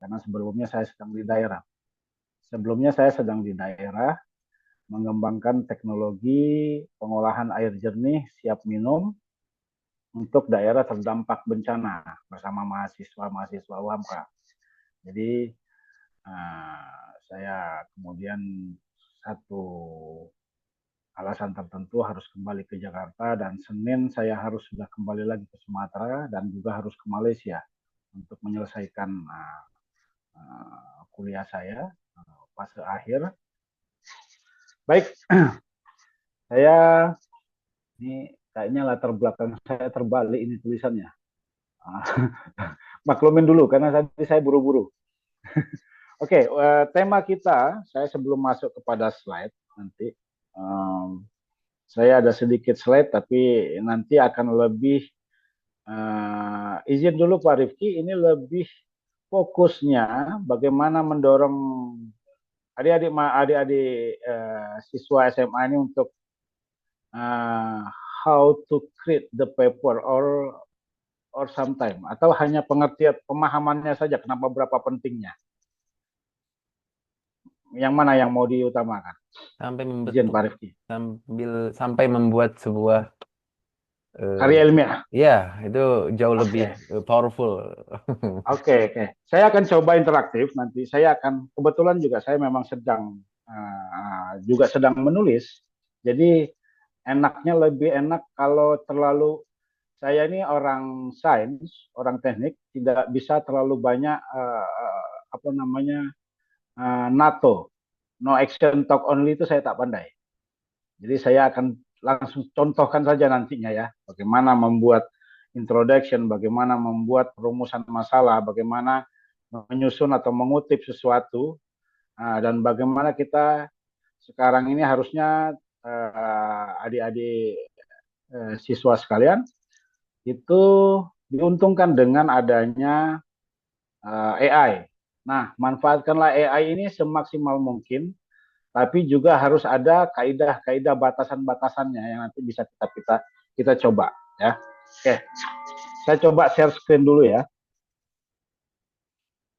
karena sebelumnya saya sedang di daerah. Sebelumnya saya sedang di daerah mengembangkan teknologi pengolahan air jernih siap minum untuk daerah terdampak bencana bersama mahasiswa-mahasiswa UHAMKA. Jadi saya kemudian satu alasan tertentu harus kembali ke Jakarta dan Senin saya harus sudah kembali lagi ke Sumatera dan juga harus ke Malaysia untuk menyelesaikan kuliah saya fase akhir. Baik, saya ini kayaknya latar belakang saya terbalik ini tulisannya. Maklumin dulu karena tadi saya buru-buru. Oke, tema kita, saya sebelum masuk kepada slide nanti, saya ada sedikit slide tapi nanti akan lebih izin dulu Pak Rifki, ini lebih fokusnya bagaimana mendorong adik-adik siswa SMA ini untuk how to create the paper or sometime atau hanya pengertian pemahamannya saja kenapa berapa pentingnya. Yang mana yang mau diutamakan? Sampai Izin Pak Rifki. sampai membuat sebuah Karya ilmiah. ya, itu jauh lebih powerful. Oke. Saya akan coba interaktif nanti. Saya akan kebetulan juga saya memang sedang menulis. Jadi enaknya lebih enak kalau terlalu saya ini orang sains, orang teknik, tidak bisa terlalu banyak NATO, no action talk only itu saya tak pandai. Jadi saya akan langsung contohkan saja nantinya ya, bagaimana membuat introduction, bagaimana membuat perumusan masalah, bagaimana menyusun atau mengutip sesuatu, dan bagaimana kita sekarang ini harusnya adik-adik siswa sekalian itu diuntungkan dengan adanya AI. Nah, manfaatkanlah AI ini semaksimal mungkin, tapi juga harus ada kaidah-kaidah batasan-batasannya yang nanti bisa kita coba ya. Oke. Saya coba share screen dulu ya.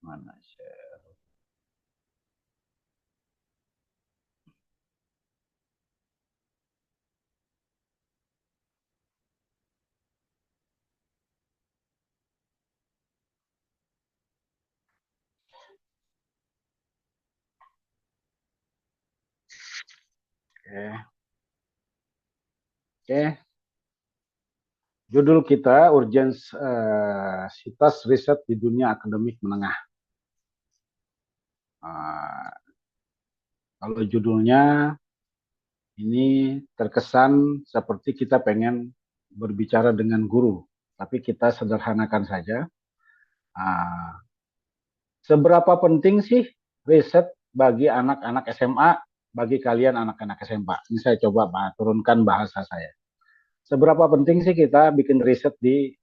Mana share? Oke. Judul kita urgensitas riset di dunia akademik menengah. Kalau judulnya ini terkesan seperti kita pengen berbicara dengan guru, tapi kita sederhanakan saja. Seberapa penting sih riset bagi anak-anak SMA, bagi kalian anak-anak SMA? Ini saya coba turunkan bahasa saya. Seberapa penting sih kita bikin riset di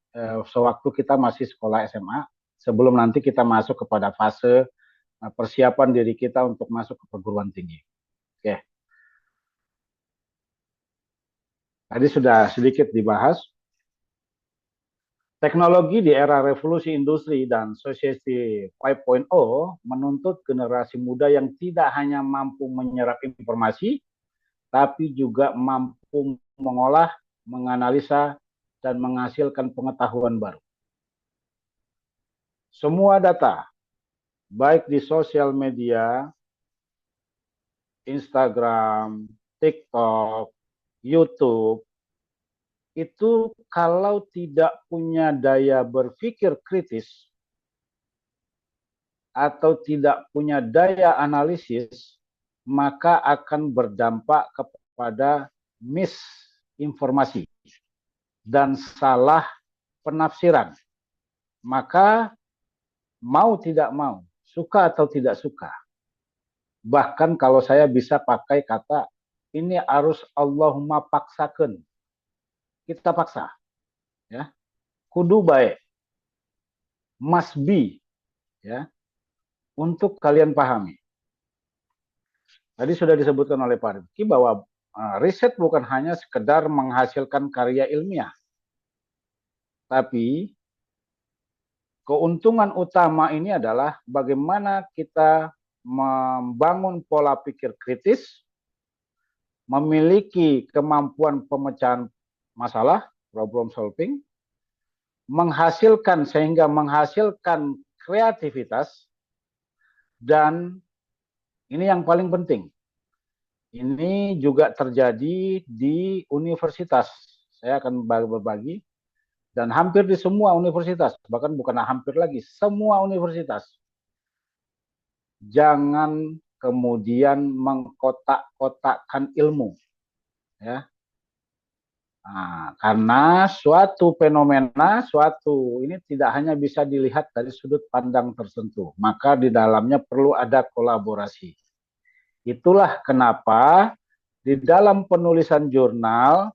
sewaktu kita masih sekolah SMA, sebelum nanti kita masuk kepada fase persiapan diri kita untuk masuk ke perguruan tinggi. Oke. Tadi sudah sedikit dibahas. Teknologi di era revolusi industri dan Society 5.0 menuntut generasi muda yang tidak hanya mampu menyerap informasi, tapi juga mampu mengolah, menganalisa, dan menghasilkan pengetahuan baru. Semua data, baik di sosial media, Instagram, TikTok, YouTube, itu kalau tidak punya daya berpikir kritis atau tidak punya daya analisis, maka akan berdampak kepada misinformasi dan salah penafsiran. Maka mau tidak mau, suka atau tidak suka, bahkan kalau saya bisa pakai kata ini harus Allahumma paksakan, kita paksa, ya, kudu baik, must be, ya, untuk kalian pahami. Tadi sudah disebutkan oleh Pak Rifki bahwa riset bukan hanya sekedar menghasilkan karya ilmiah, tapi keuntungan utama ini adalah bagaimana kita membangun pola pikir kritis, memiliki kemampuan pemecahan masalah, problem solving, menghasilkan kreativitas, dan ini yang paling penting. Ini juga terjadi di universitas. Saya akan berbagi dan hampir di semua universitas, bahkan bukan hampir lagi, semua universitas. Jangan kemudian mengkotak-kotakkan ilmu, ya. Nah, karena suatu fenomena, ini tidak hanya bisa dilihat dari sudut pandang tertentu, maka di dalamnya perlu ada kolaborasi. Itulah kenapa di dalam penulisan jurnal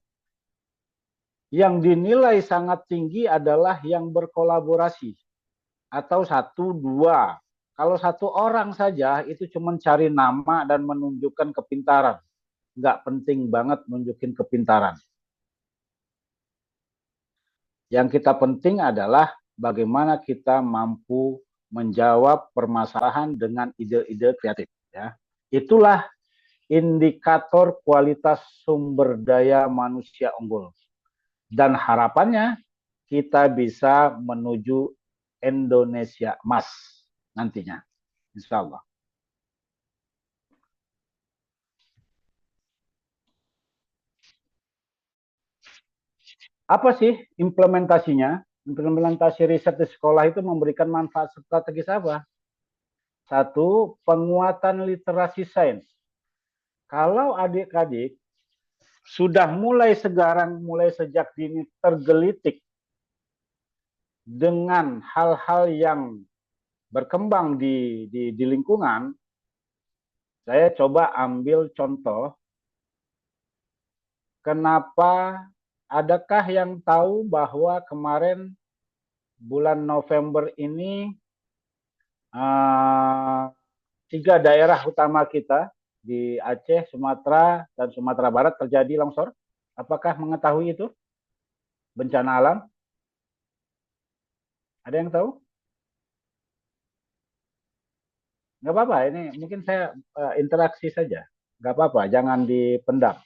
yang dinilai sangat tinggi adalah yang berkolaborasi atau satu dua. Kalau satu orang saja itu cuma cari nama dan menunjukkan kepintaran, nggak penting banget nunjukin kepintaran. Yang kita penting adalah bagaimana kita mampu menjawab permasalahan dengan ide-ide kreatif. Ya. Itulah indikator kualitas sumber daya manusia unggul. Dan harapannya kita bisa menuju Indonesia emas nantinya. Insya Allah. Apa sih implementasinya? Implementasi riset di sekolah itu memberikan manfaat strategis apa? Satu, penguatan literasi sains. Kalau adik-adik sudah mulai sekarang, mulai sejak dini tergelitik dengan hal-hal yang berkembang di lingkungan, saya coba ambil contoh, kenapa, adakah yang tahu bahwa kemarin bulan November ini 3 daerah utama kita di Aceh, Sumatera, dan Sumatera Barat terjadi longsor? Apakah mengetahui itu? Bencana alam? Ada yang tahu? Nggak apa-apa, ini mungkin saya interaksi saja. Nggak apa-apa, jangan dipendam.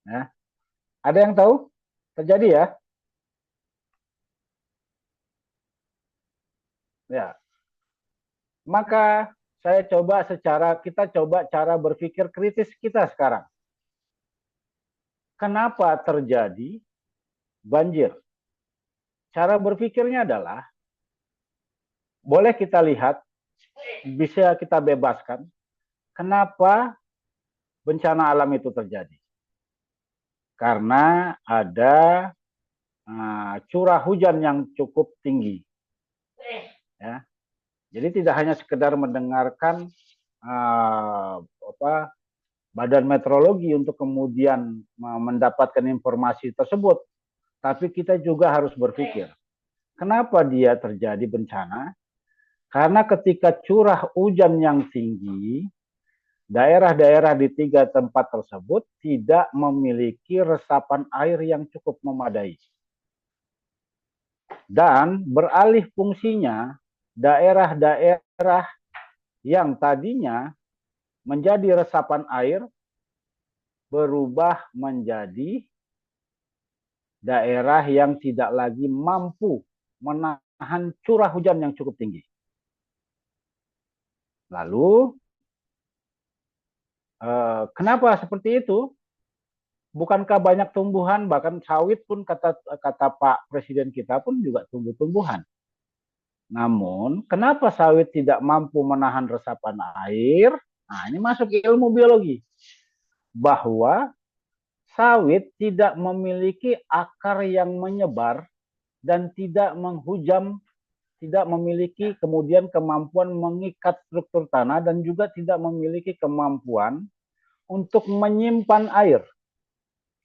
Ya. Ada yang tahu? Terjadi ya? Ya. Maka kita coba cara berpikir kritis kita sekarang. Kenapa terjadi banjir? Cara berpikirnya adalah, boleh kita lihat, bisa kita bebaskan, kenapa bencana alam itu terjadi? Karena ada curah hujan yang cukup tinggi. Ya. Jadi tidak hanya sekedar mendengarkan badan meteorologi untuk kemudian mendapatkan informasi tersebut, tapi kita juga harus berpikir, kenapa dia terjadi bencana? Karena ketika curah hujan yang tinggi, daerah-daerah di 3 tempat tersebut tidak memiliki resapan air yang cukup memadai. Dan beralih fungsinya, daerah-daerah yang tadinya menjadi resapan air berubah menjadi daerah yang tidak lagi mampu menahan curah hujan yang cukup tinggi. Lalu, kenapa seperti itu? Bukankah banyak tumbuhan, bahkan sawit pun kata Pak Presiden kita pun juga tumbuh-tumbuhan. Namun, kenapa sawit tidak mampu menahan resapan air? Nah, ini masuk ilmu biologi. Bahwa sawit tidak memiliki akar yang menyebar dan tidak menghujam, tidak memiliki kemudian kemampuan mengikat struktur tanah dan juga tidak memiliki kemampuan untuk menyimpan air.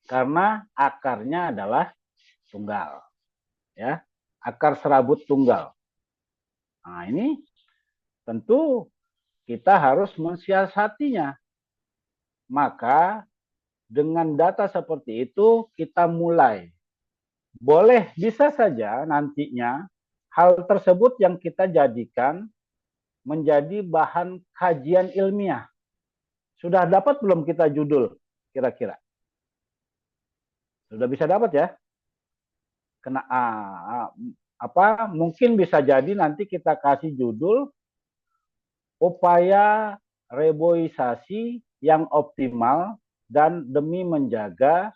Karena akarnya adalah tunggal. Ya, akar serabut tunggal. Nah, ini tentu kita harus mensiasatinya. Maka dengan data seperti itu kita mulai. Boleh, bisa saja nantinya hal tersebut yang kita jadikan menjadi bahan kajian ilmiah. Sudah dapat belum kita judul kira-kira? Sudah bisa dapat ya? Mungkin bisa jadi nanti kita kasih judul upaya reboisasi yang optimal dan demi menjaga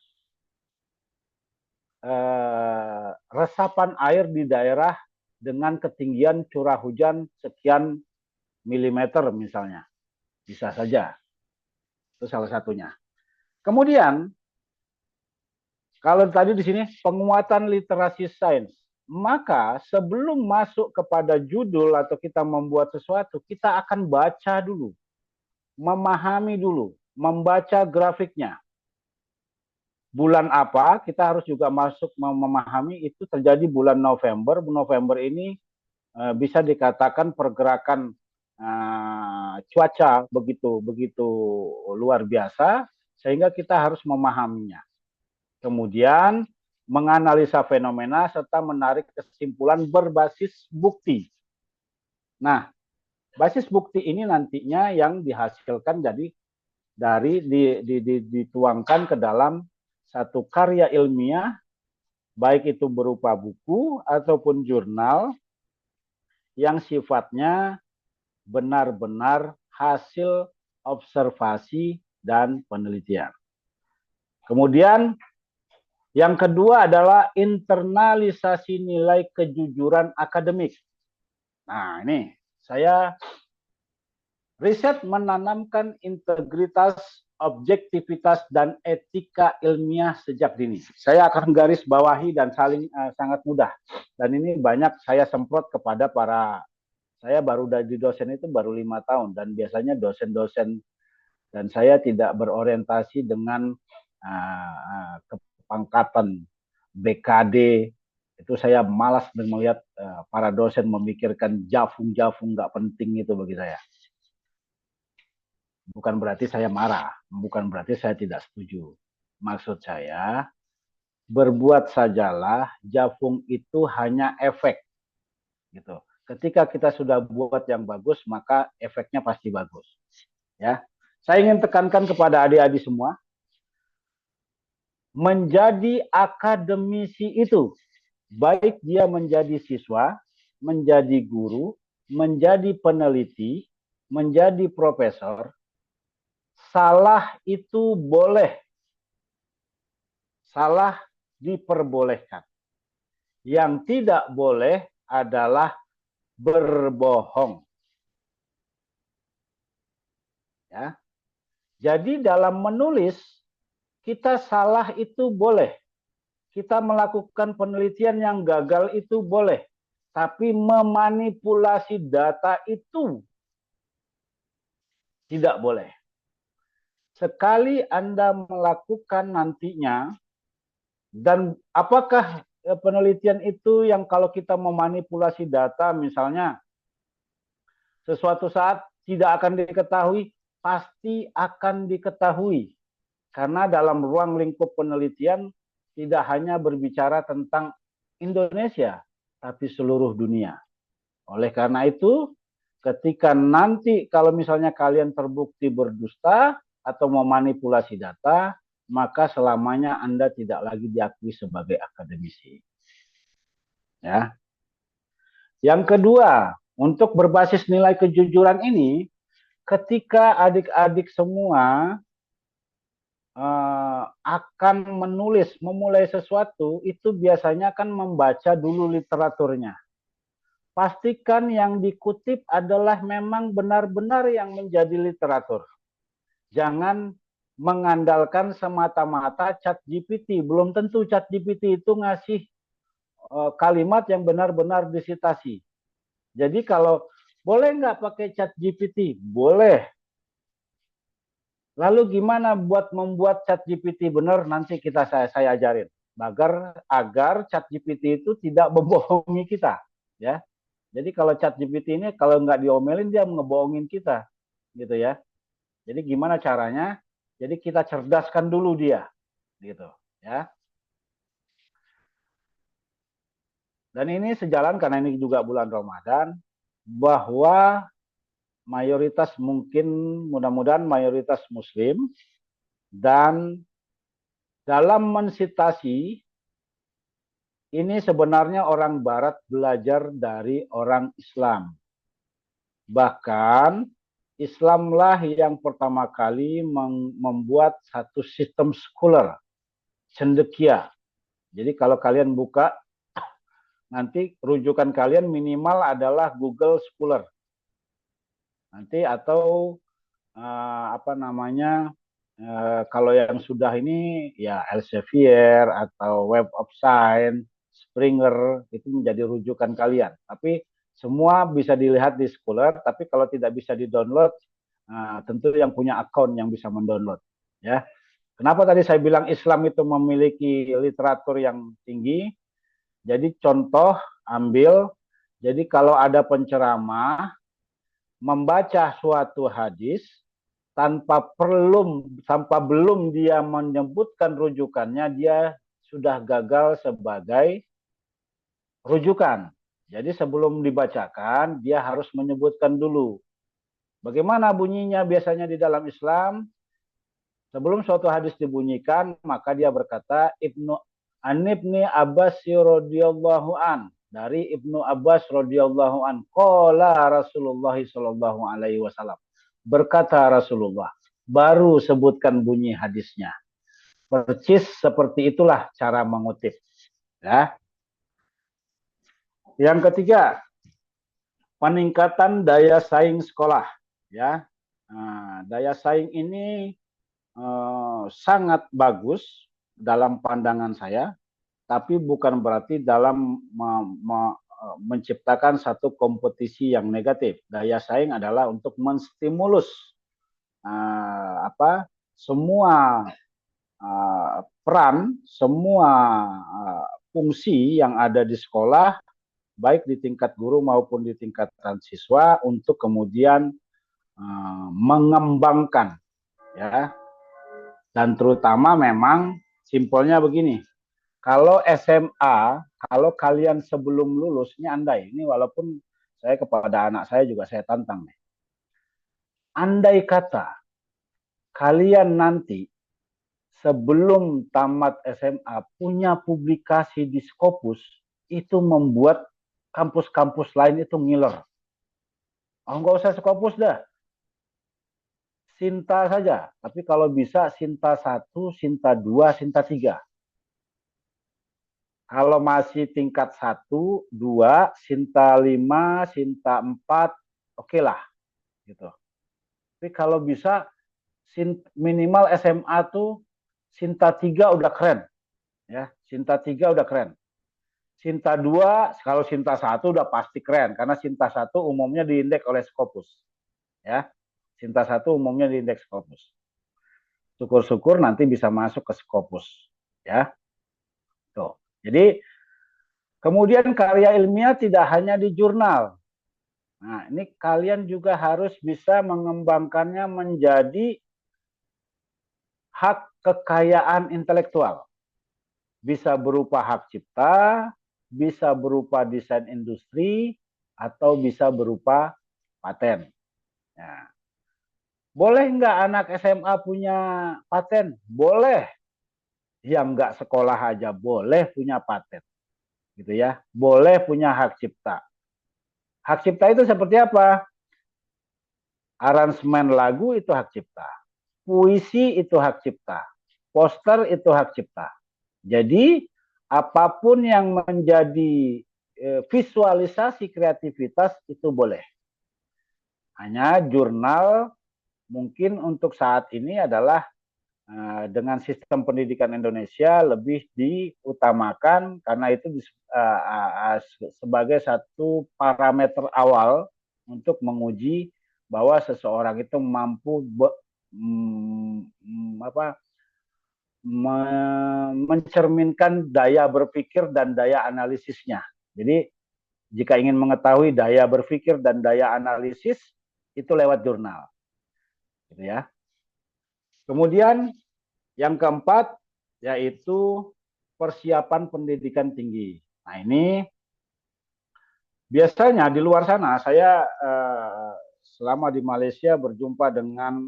resapan air di daerah dengan ketinggian curah hujan sekian milimeter misalnya. Bisa saja. Itu salah satunya. Kemudian, kalau tadi di sini penguatan literasi sains, maka sebelum masuk kepada judul atau kita membuat sesuatu, kita akan baca dulu, memahami dulu, membaca grafiknya. Bulan apa, kita harus juga masuk memahami itu terjadi bulan November. November ini bisa dikatakan pergerakan cuaca begitu luar biasa, sehingga kita harus memahaminya. Kemudian menganalisa fenomena serta menarik kesimpulan berbasis bukti. Nah, basis bukti ini nantinya yang dihasilkan dituangkan ke dalam satu karya ilmiah, baik itu berupa buku ataupun jurnal yang sifatnya benar-benar hasil observasi dan penelitian. Kemudian yang kedua adalah internalisasi nilai kejujuran akademik. Nah, ini saya riset menanamkan integritas, objektivitas, dan etika ilmiah sejak dini. Saya akan garis bawahi dan sangat mudah. Dan ini banyak saya semprot kepada saya baru di dosen itu baru 5 tahun. Dan biasanya dosen-dosen, dan saya tidak berorientasi dengan kepangkatan BKD. Itu saya malas melihat para dosen memikirkan jafung-jafung nggak penting itu bagi saya. Bukan berarti saya marah, bukan berarti saya tidak setuju. Maksud saya, berbuat sajalah, jafung itu hanya efek. Gitu. Ketika kita sudah buat yang bagus, maka efeknya pasti bagus. Ya, saya ingin tekankan kepada adik-adik semua, menjadi akademisi itu, baik dia menjadi siswa, menjadi guru, menjadi peneliti, menjadi profesor, salah itu boleh, salah diperbolehkan. Yang tidak boleh adalah berbohong. Ya. Jadi dalam menulis, kita salah itu boleh. Kita melakukan penelitian yang gagal itu boleh. Tapi memanipulasi data itu tidak boleh. Sekali Anda melakukan nantinya, dan apakah penelitian itu yang kalau kita memanipulasi data, misalnya sesuatu saat tidak akan diketahui, pasti akan diketahui. Karena dalam ruang lingkup penelitian tidak hanya berbicara tentang Indonesia, tapi seluruh dunia. Oleh karena itu, ketika nanti kalau misalnya kalian terbukti berdusta atau memanipulasi data, maka selamanya Anda tidak lagi diakui sebagai akademisi. Ya. Yang kedua, untuk berbasis nilai kejujuran ini, ketika adik-adik semua akan menulis, memulai sesuatu, itu biasanya kan membaca dulu literaturnya. Pastikan yang dikutip adalah memang benar-benar yang menjadi literatur. Jangan mengandalkan semata-mata ChatGPT. Belum tentu ChatGPT itu ngasih kalimat yang benar-benar disitasi. Jadi kalau boleh nggak pakai ChatGPT? Boleh. Lalu gimana buat membuat ChatGPT benar? Nanti saya ajarin. Agar ChatGPT itu tidak membohongi kita. Ya. Jadi kalau ChatGPT ini kalau nggak diomelin dia ngebohongin kita, gitu ya. Jadi gimana caranya? Jadi kita cerdaskan dulu dia, gitu ya. Dan ini sejalan karena ini juga bulan Ramadan, bahwa mayoritas mungkin mudah-mudahan mayoritas Muslim, dan dalam mensitasi ini sebenarnya orang Barat belajar dari orang Islam. Bahkan Islamlah yang pertama kali membuat satu sistem sekuler, cendekia. Jadi kalau kalian buka, nanti rujukan kalian minimal adalah Google Scholar. Nanti atau apa namanya, kalau yang sudah ini ya Elsevier atau Web of Science, Springer, itu menjadi rujukan kalian. Tapi semua bisa dilihat di Scholar, tapi kalau tidak bisa di-download, tentu yang punya akun yang bisa mendownload. Ya. Kenapa tadi saya bilang Islam itu memiliki literatur yang tinggi? Jadi contoh ambil, jadi kalau ada penceramah membaca suatu hadis tanpa belum dia menyebutkan rujukannya, dia sudah gagal sebagai rujukan. Jadi sebelum dibacakan dia harus menyebutkan dulu. Bagaimana bunyinya biasanya di dalam Islam? Sebelum suatu hadis dibunyikan, maka dia berkata Ibni Abbas radhiyallahu an, dari Ibnu Abbas radhiyallahu an, qala Rasulullah sallallahu alaihi wasallam. Berkata Rasulullah, baru sebutkan bunyi hadisnya. Persis seperti itulah cara mengutip. Ya. Yang ketiga, peningkatan daya saing sekolah. Ya, daya saing ini sangat bagus dalam pandangan saya, tapi bukan berarti dalam menciptakan satu kompetisi yang negatif. Daya saing adalah untuk menstimulus semua peran, semua fungsi yang ada di sekolah, baik di tingkat guru maupun di tingkatan siswa, untuk kemudian mengembangkan, ya. Dan terutama memang simpelnya begini, kalau SMA, kalau kalian sebelum lulus, ini andai, ini walaupun saya kepada anak saya juga saya tantang nih. Andai kata kalian nanti sebelum tamat SMA punya publikasi di Scopus, itu membuat kampus-kampus lain itu ngiler. Oh, nggak usah Scopus dah, Sinta saja. Tapi kalau bisa Sinta 1, Sinta 2, Sinta 3. Kalau masih tingkat 1, 2, Sinta 5, Sinta 4, oke lah. Gitu. Tapi kalau bisa minimal SMA tuh Sinta 3 udah keren. Ya, Sinta 3 udah keren. Sinta 2, kalau Sinta 1 udah pasti keren. Karena Sinta 1 umumnya diindeks oleh Scopus. Ya, Sinta 1 umumnya diindeks Scopus. Syukur-syukur nanti bisa masuk ke Scopus. Ya, tuh. Jadi kemudian karya ilmiah tidak hanya di jurnal. Nah, ini kalian juga harus bisa mengembangkannya menjadi hak kekayaan intelektual. Bisa berupa hak cipta, bisa berupa desain industri, atau bisa berupa paten. Nah, boleh nggak anak SMA punya paten? Boleh. Yang nggak sekolah aja boleh punya paten. Gitu ya. Boleh punya hak cipta. Hak cipta itu seperti apa? Aransemen lagu itu hak cipta. Puisi itu hak cipta. Poster itu hak cipta. Jadi apapun yang menjadi visualisasi kreativitas itu boleh. Hanya jurnal mungkin untuk saat ini adalah dengan sistem pendidikan Indonesia lebih diutamakan karena itu sebagai satu parameter awal untuk menguji bahwa seseorang itu mampu mencerminkan daya berpikir dan daya analisisnya. Jadi jika ingin mengetahui daya berpikir dan daya analisis itu lewat jurnal, gitu ya. Kemudian yang keempat yaitu persiapan pendidikan tinggi. Nah ini Biasanya di luar sana saya selama di Malaysia berjumpa dengan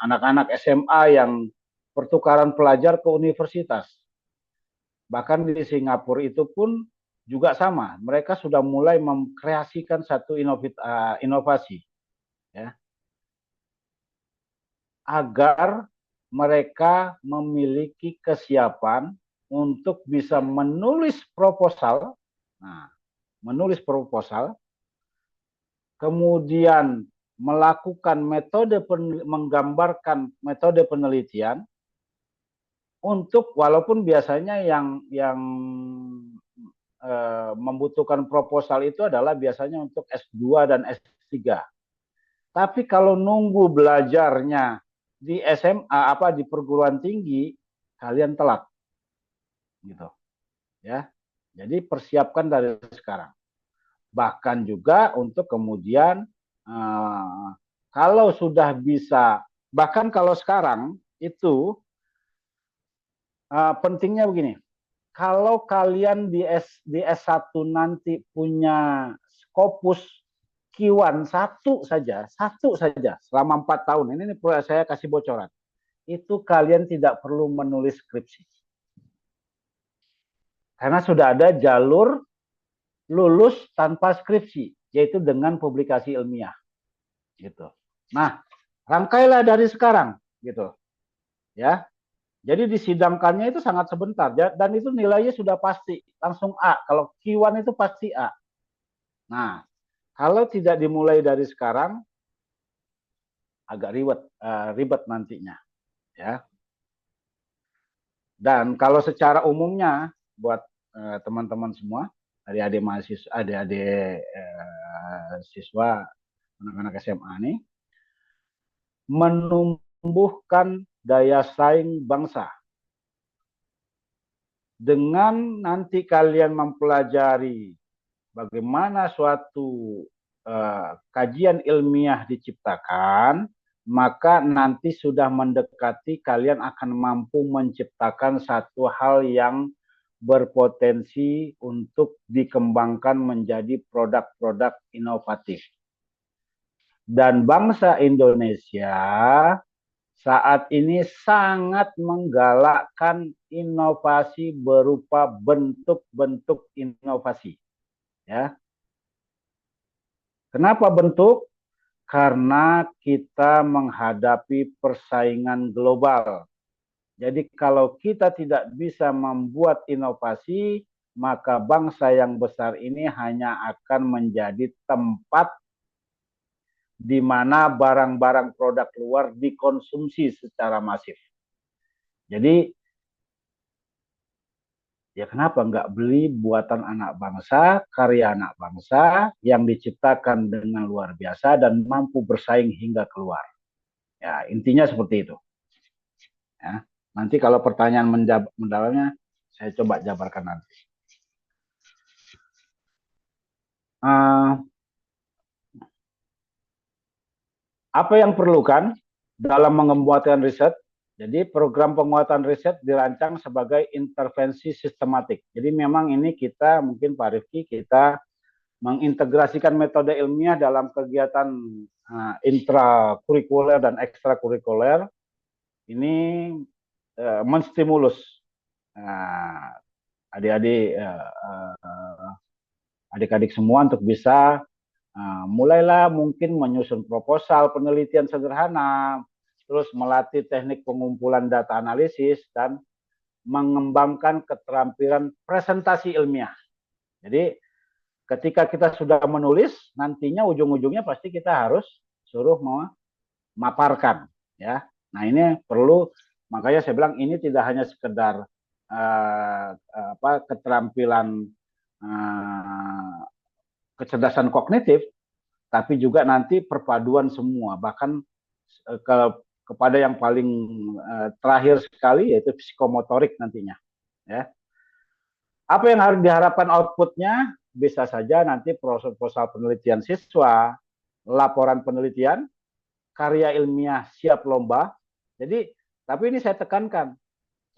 anak-anak SMA yang pertukaran pelajar ke universitas. Bahkan di Singapura itu pun juga sama. Mereka sudah mulai mengkreasikan satu inovasi, ya, agar mereka memiliki kesiapan untuk bisa menulis proposal. Nah, menulis proposal, kemudian melakukan menggambarkan metode penelitian untuk, walaupun biasanya yang membutuhkan proposal itu adalah biasanya untuk S2 dan S3. Tapi kalau nunggu belajarnya di SMA di perguruan tinggi, kalian telat gitu, ya. Jadi persiapkan dari sekarang. Bahkan juga untuk kemudian kalau sudah bisa, bahkan kalau sekarang itu pentingnya begini. Kalau kalian di S1 nanti punya Scopus Q1 satu saja selama 4 tahun, ini saya kasih bocoran, itu kalian tidak perlu menulis skripsi. Karena sudah ada jalur lulus tanpa skripsi, yaitu dengan publikasi ilmiah. Gitu. Nah, rangkailah dari sekarang, gitu. Ya. Jadi disidangkannya itu sangat sebentar, dan itu nilainya sudah pasti langsung A. Kalau Q1 itu pasti A. Nah, kalau tidak dimulai dari sekarang, agak ribet nantinya, ya. Dan kalau secara umumnya buat teman-teman semua, adik-adik mahasiswa, adik-adik siswa, anak-anak SMA nih, menumbuhkan daya saing bangsa. Dengan nanti kalian mempelajari bagaimana suatu kajian ilmiah diciptakan, maka nanti sudah mendekati kalian akan mampu menciptakan satu hal yang berpotensi untuk dikembangkan menjadi produk-produk inovatif. Dan bangsa Indonesia saat ini sangat menggalakkan inovasi berupa bentuk-bentuk inovasi. Ya. Kenapa bentuk? Karena kita menghadapi persaingan global. Jadi kalau kita tidak bisa membuat inovasi, maka bangsa yang besar ini hanya akan menjadi tempat di mana barang-barang produk luar dikonsumsi secara masif. Jadi, ya kenapa nggak beli buatan anak bangsa, karya anak bangsa yang diciptakan dengan luar biasa dan mampu bersaing hingga keluar. Ya, intinya seperti itu. Ya. Nanti kalau pertanyaan mendalamnya, saya coba jabarkan nanti. Apa yang perlukan dalam mengembangkan riset? Jadi program penguatan riset dirancang sebagai intervensi sistematik. Jadi memang ini kita, mungkin Pak Rifki, kita mengintegrasikan metode ilmiah dalam kegiatan intrakurikuler dan ekstrakurikuler. Ini menstimulus adik-adik semua untuk bisa mulailah mungkin menyusun proposal penelitian sederhana, terus melatih teknik pengumpulan data analisis, dan mengembangkan keterampilan presentasi ilmiah. Jadi ketika kita sudah menulis, nantinya ujung-ujungnya pasti kita harus suruh memaparkan. Ya. Nah ini perlu, makanya saya bilang ini tidak hanya sekedar keterampilan kecerdasan kognitif, tapi juga nanti perpaduan semua, bahkan kepada yang paling terakhir sekali, yaitu psikomotorik nantinya. Ya. Apa yang harus diharapkan outputnya? Bisa saja nanti proposal penelitian siswa, laporan penelitian, karya ilmiah siap lomba. Jadi, tapi ini saya tekankan,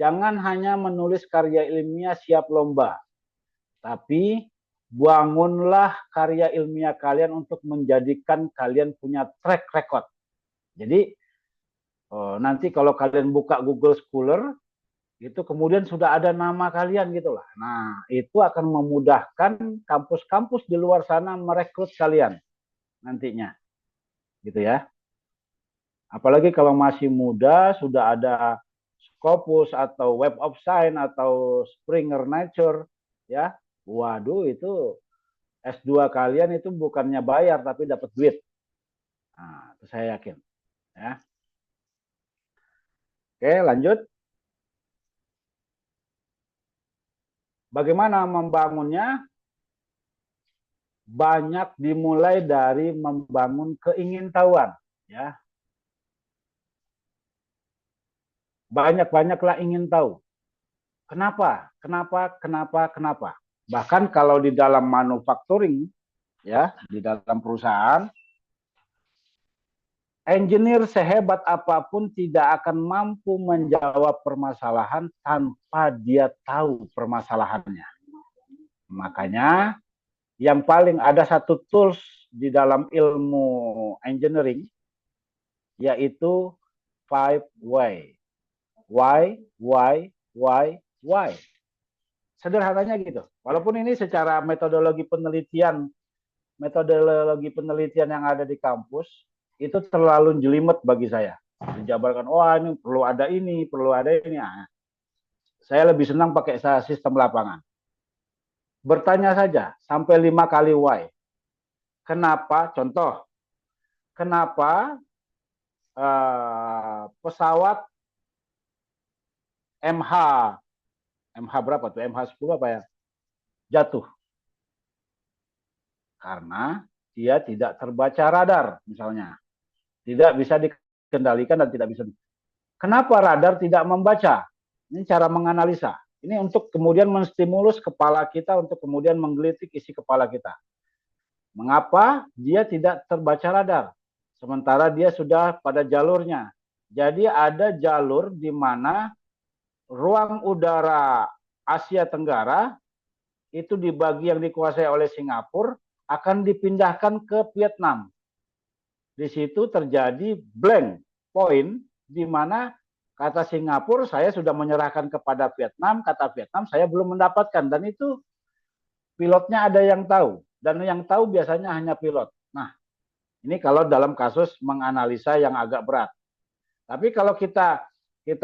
jangan hanya menulis karya ilmiah siap lomba, tapi bangunlah karya ilmiah kalian untuk menjadikan kalian punya track record. Jadi nanti kalau kalian buka Google Scholar, itu kemudian sudah ada nama kalian gitulah. Nah, itu akan memudahkan kampus-kampus di luar sana merekrut kalian nantinya. Gitu ya. Apalagi kalau masih muda, sudah ada Scopus atau Web of Science atau Springer Nature, ya. Waduh, itu S2 kalian itu bukannya bayar tapi dapat duit. Nah, itu saya yakin, ya. Oke, lanjut. Bagaimana membangunnya? Banyak dimulai dari membangun keingintahuan, ya. Banyak-banyaklah ingin tahu. Kenapa? Kenapa? Kenapa? Kenapa? Bahkan kalau di dalam manufacturing, ya, di dalam perusahaan, engineer sehebat apapun tidak akan mampu menjawab permasalahan tanpa dia tahu permasalahannya. Makanya yang paling ada satu tools di dalam ilmu engineering, yaitu 5 why. Why. Sederhananya gitu. Walaupun ini secara metodologi penelitian yang ada di kampus itu terlalu jelimet bagi saya. Dijabarkan, oh ini, perlu ada ini. Nah, saya lebih senang pakai sistem lapangan. Bertanya saja sampai 5 kali why. Kenapa? Contoh, kenapa pesawat MH berapa tuh? MH10 apa ya? Jatuh. Karena dia tidak terbaca radar misalnya. Tidak bisa dikendalikan dan tidak bisa. Kenapa radar tidak membaca? Ini cara menganalisa. Ini untuk kemudian menstimulus kepala kita untuk kemudian menggelitik isi kepala kita. Mengapa dia tidak terbaca radar? Sementara dia sudah pada jalurnya. Jadi ada jalur di mana ruang udara Asia Tenggara itu dibagi yang dikuasai oleh Singapura akan dipindahkan ke Vietnam. Di situ terjadi blank point di mana kata Singapura saya sudah menyerahkan kepada Vietnam, kata Vietnam saya belum mendapatkan, dan itu pilotnya ada yang tahu, dan yang tahu biasanya hanya pilot. Nah, ini kalau dalam kasus menganalisa yang agak berat. Tapi kalau kita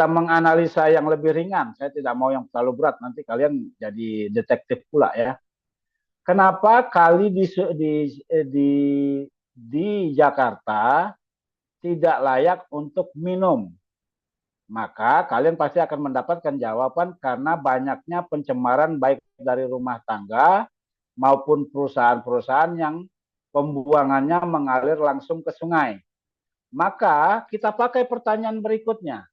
menganalisa yang lebih ringan, saya tidak mau yang terlalu berat, nanti kalian jadi detektif pula ya. Kenapa kali di Jakarta tidak layak untuk minum? Maka kalian pasti akan mendapatkan jawaban karena banyaknya pencemaran baik dari rumah tangga maupun perusahaan-perusahaan yang pembuangannya mengalir langsung ke sungai. Maka kita pakai pertanyaan berikutnya.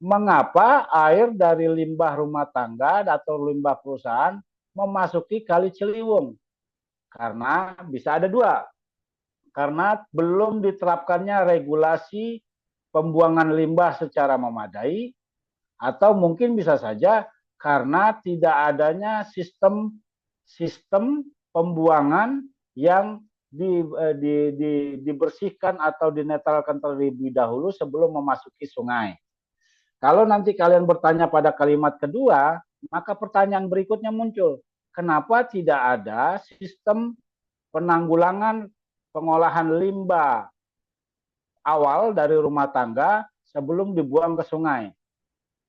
Mengapa air dari limbah rumah tangga atau limbah perusahaan memasuki Kali Ciliwung? Karena bisa ada dua. Karena belum diterapkannya regulasi pembuangan limbah secara memadai, atau mungkin bisa saja karena tidak adanya sistem pembuangan yang dibersihkan atau dinetralkan terlebih dahulu sebelum memasuki sungai. Kalau nanti kalian bertanya pada kalimat kedua, maka pertanyaan berikutnya muncul. Kenapa tidak ada sistem penanggulangan pengolahan limbah awal dari rumah tangga sebelum dibuang ke sungai?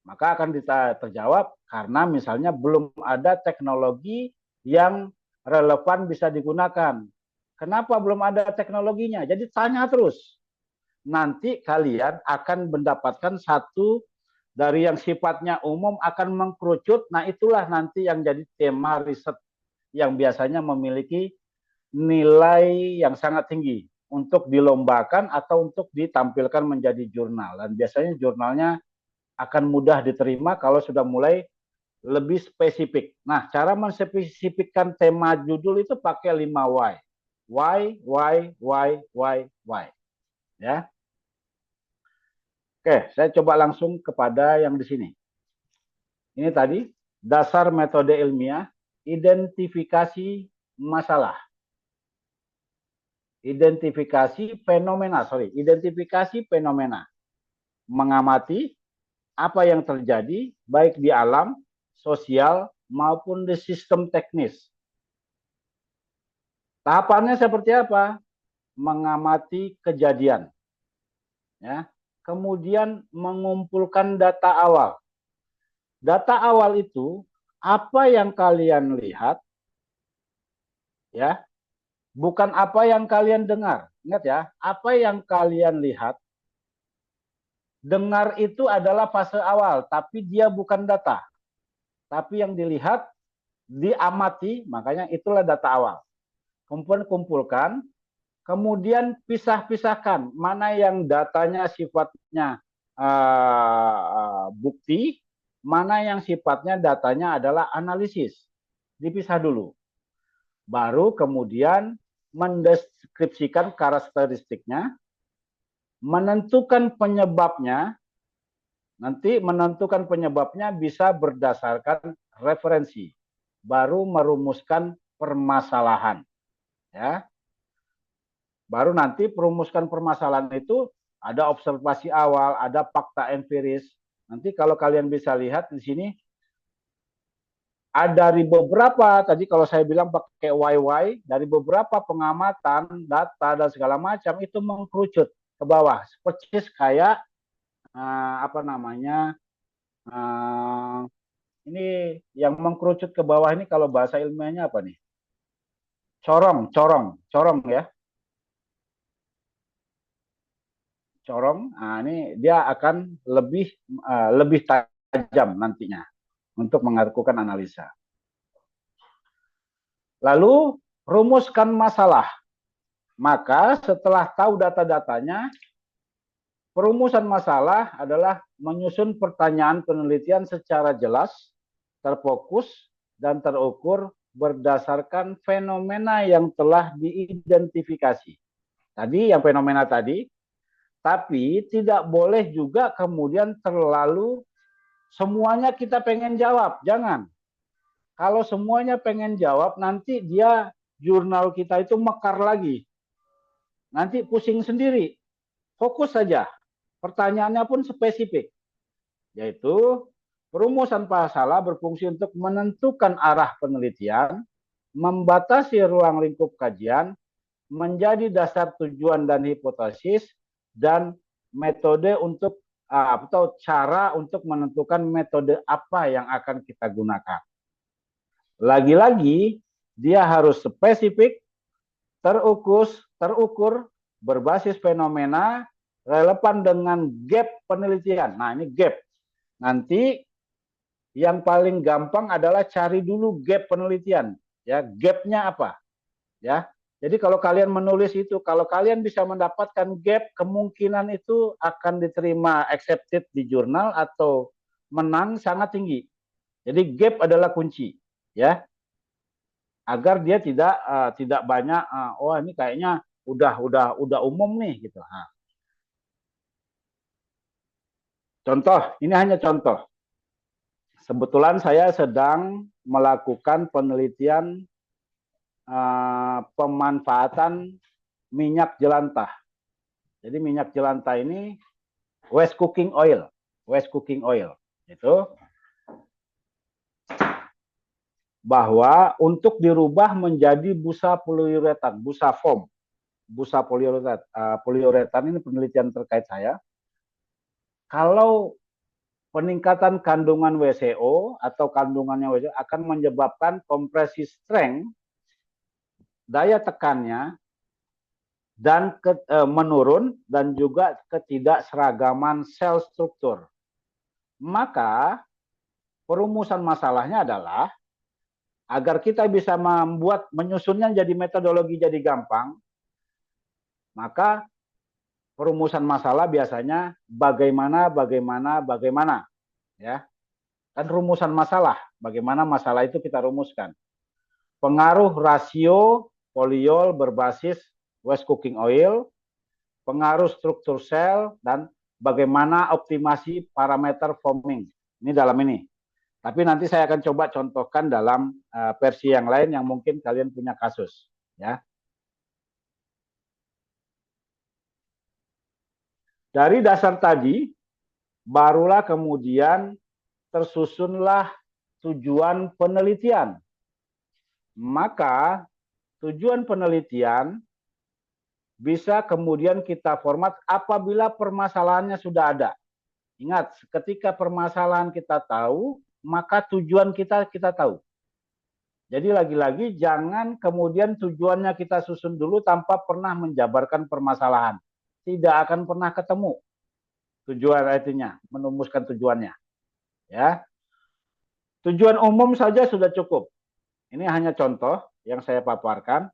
Maka akan terjawab karena misalnya belum ada teknologi yang relevan bisa digunakan. Kenapa belum ada teknologinya? Jadi tanya terus. Nanti kalian akan mendapatkan satu dari yang sifatnya umum akan mengkerucut. Nah, itulah nanti yang jadi tema riset yang biasanya memiliki nilai yang sangat tinggi untuk dilombakan atau untuk ditampilkan menjadi jurnal. Dan biasanya jurnalnya akan mudah diterima kalau sudah mulai lebih spesifik. Nah, cara menspesifikkan tema judul itu pakai 5 why. Why. Ya. Oke, saya coba langsung kepada yang di sini. Ini tadi dasar metode ilmiah, identifikasi masalah. Identifikasi fenomena. Mengamati apa yang terjadi baik di alam, sosial, maupun di sistem teknis. Tahapannya seperti apa? Mengamati kejadian. Ya. Kemudian mengumpulkan data awal. Data awal itu apa yang kalian lihat, ya, bukan apa yang kalian dengar. Ingat ya, apa yang kalian lihat, dengar itu adalah fase awal, tapi dia bukan data. Tapi yang dilihat, diamati, makanya itulah data awal. Kemudian kumpulkan, kemudian pisah-pisahkan mana yang datanya sifatnya bukti, mana yang sifatnya datanya adalah analisis. Dipisah dulu. Baru kemudian mendeskripsikan karakteristiknya, menentukan penyebabnya. Nanti menentukan penyebabnya bisa berdasarkan referensi. Baru merumuskan permasalahan. Ya. Baru nanti perumuskan permasalahan itu ada observasi awal, ada fakta empiris. Nanti kalau kalian bisa lihat di sini ada dari beberapa, tadi kalau saya bilang pakai YY, dari beberapa pengamatan, data dan segala macam itu mengkerucut ke bawah. Persis kayak apa namanya, ini yang mengkerucut ke bawah ini kalau bahasa ilmiahnya apa nih? Corong ya. Corong, nah ini dia akan lebih tajam nantinya untuk melakukan analisa. Lalu rumuskan masalah. Maka setelah tahu data-datanya, perumusan masalah adalah menyusun pertanyaan penelitian secara jelas, terfokus, dan terukur berdasarkan fenomena yang telah diidentifikasi. Tadi yang fenomena tadi, tapi tidak boleh juga kemudian terlalu semuanya kita pengen jawab. Jangan. Kalau semuanya pengen jawab, nanti jurnal kita itu mekar lagi. Nanti pusing sendiri. Fokus saja. Pertanyaannya pun spesifik. Yaitu perumusan masalah berfungsi untuk menentukan arah penelitian, membatasi ruang lingkup kajian, menjadi dasar tujuan dan hipotesis, dan metode untuk atau cara untuk menentukan metode apa yang akan kita gunakan. Lagi-lagi dia harus spesifik, terukur, berbasis fenomena, relevan dengan gap penelitian. Nah, ini gap. Nanti yang paling gampang adalah cari dulu gap penelitian. Ya, gapnya apa? Ya, jadi kalau kalian menulis itu, kalau kalian bisa mendapatkan gap, kemungkinan itu akan diterima accepted di jurnal atau menang sangat tinggi. Jadi gap adalah kunci, ya, agar dia tidak banyak oh ini kayaknya udah umum nih gitu. Nah, contoh, ini hanya contoh. Kebetulan saya sedang melakukan penelitian pemanfaatan minyak jelantah. Jadi minyak jelantah ini waste cooking oil. Itu bahwa untuk dirubah menjadi busa poliuretan, busa foam, busa poliuretan ini penelitian terkait saya. Kalau peningkatan kandungan WCO atau kandungannya WCO akan menyebabkan kompresi strength, daya tekannya dan menurun dan juga ketidakseragaman sel struktur. Maka perumusan masalahnya adalah agar kita bisa menyusunnya jadi metodologi jadi gampang, maka perumusan masalah biasanya bagaimana, ya. Kan rumusan masalah, bagaimana masalah itu kita rumuskan. Pengaruh rasio poliol berbasis waste cooking oil, pengaruh struktur sel, dan bagaimana optimasi parameter foaming. Ini dalam ini. Tapi nanti saya akan coba contohkan dalam versi yang lain yang mungkin kalian punya kasus, ya. Dari dasar tadi, barulah kemudian tersusunlah tujuan penelitian. Maka tujuan penelitian bisa kemudian kita format apabila permasalahannya sudah ada. Ingat, ketika permasalahan kita tahu, maka tujuan kita tahu. Jadi lagi-lagi jangan kemudian tujuannya kita susun dulu tanpa pernah menjabarkan permasalahan. Tidak akan pernah ketemu tujuan artinya, menumuskan tujuannya. Ya. Tujuan umum saja sudah cukup. Ini hanya contoh yang saya paparkan.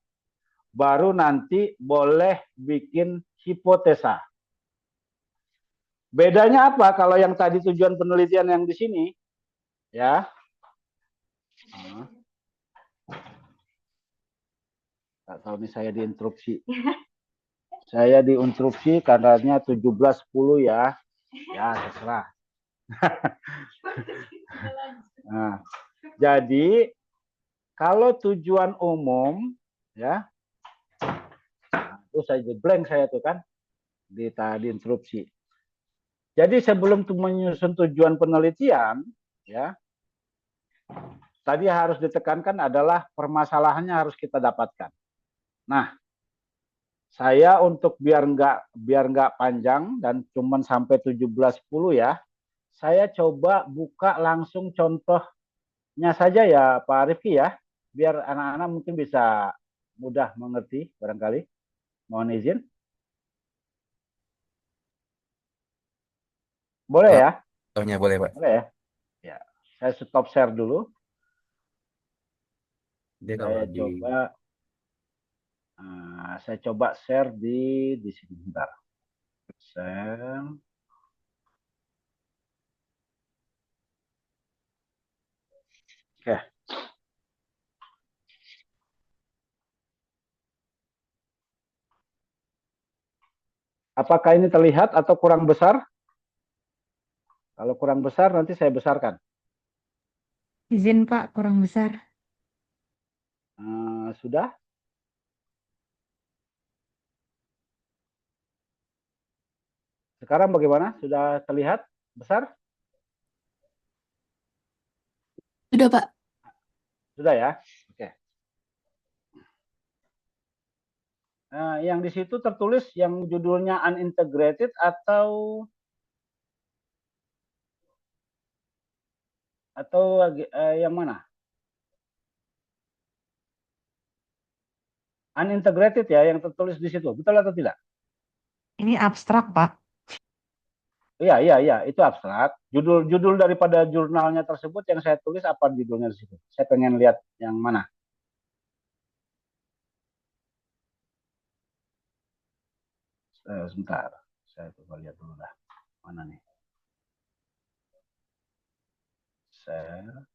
Baru nanti boleh bikin hipotesa. Bedanya apa kalau yang tadi tujuan penelitian yang di sini, ya? Tak tahu nih saya diinterupsi. Saya diinterupsi karenanya 17.10 ya. Ya, terserah. Nah, jadi kalau tujuan umum, ya, terus saya blank saya tuh kan, tadi interupsi. Jadi sebelum menyusun tujuan penelitian, ya, tadi harus ditekankan adalah permasalahannya harus kita dapatkan. Nah, saya untuk biar nggak panjang dan cuman sampai 17.10 ya, saya coba buka langsung contohnya saja ya Pak Rifki ya, biar anak-anak mungkin bisa mudah mengerti barangkali. Mohon izin. Boleh ya? Contohnya boleh, Pak. Boleh ya? Ya, saya stop share dulu. Dia kalau Saya coba share di sini bentar. Share. Oke. Apakah ini terlihat atau kurang besar? Kalau kurang besar nanti saya besarkan. Izin Pak, kurang besar. Sudah? Sekarang bagaimana? Sudah terlihat besar? Sudah Pak. Sudah ya? Oke. Yang di situ tertulis yang judulnya unintegrated atau yang mana? Unintegrated ya yang tertulis di situ. Betul atau tidak? Ini abstrak Pak. Iya, itu abstrak. Judul daripada jurnalnya tersebut yang saya tulis apa judulnya di situ? Saya pengen lihat yang mana. Sebentar, saya coba lihat dulu dah. Mana nih? Share.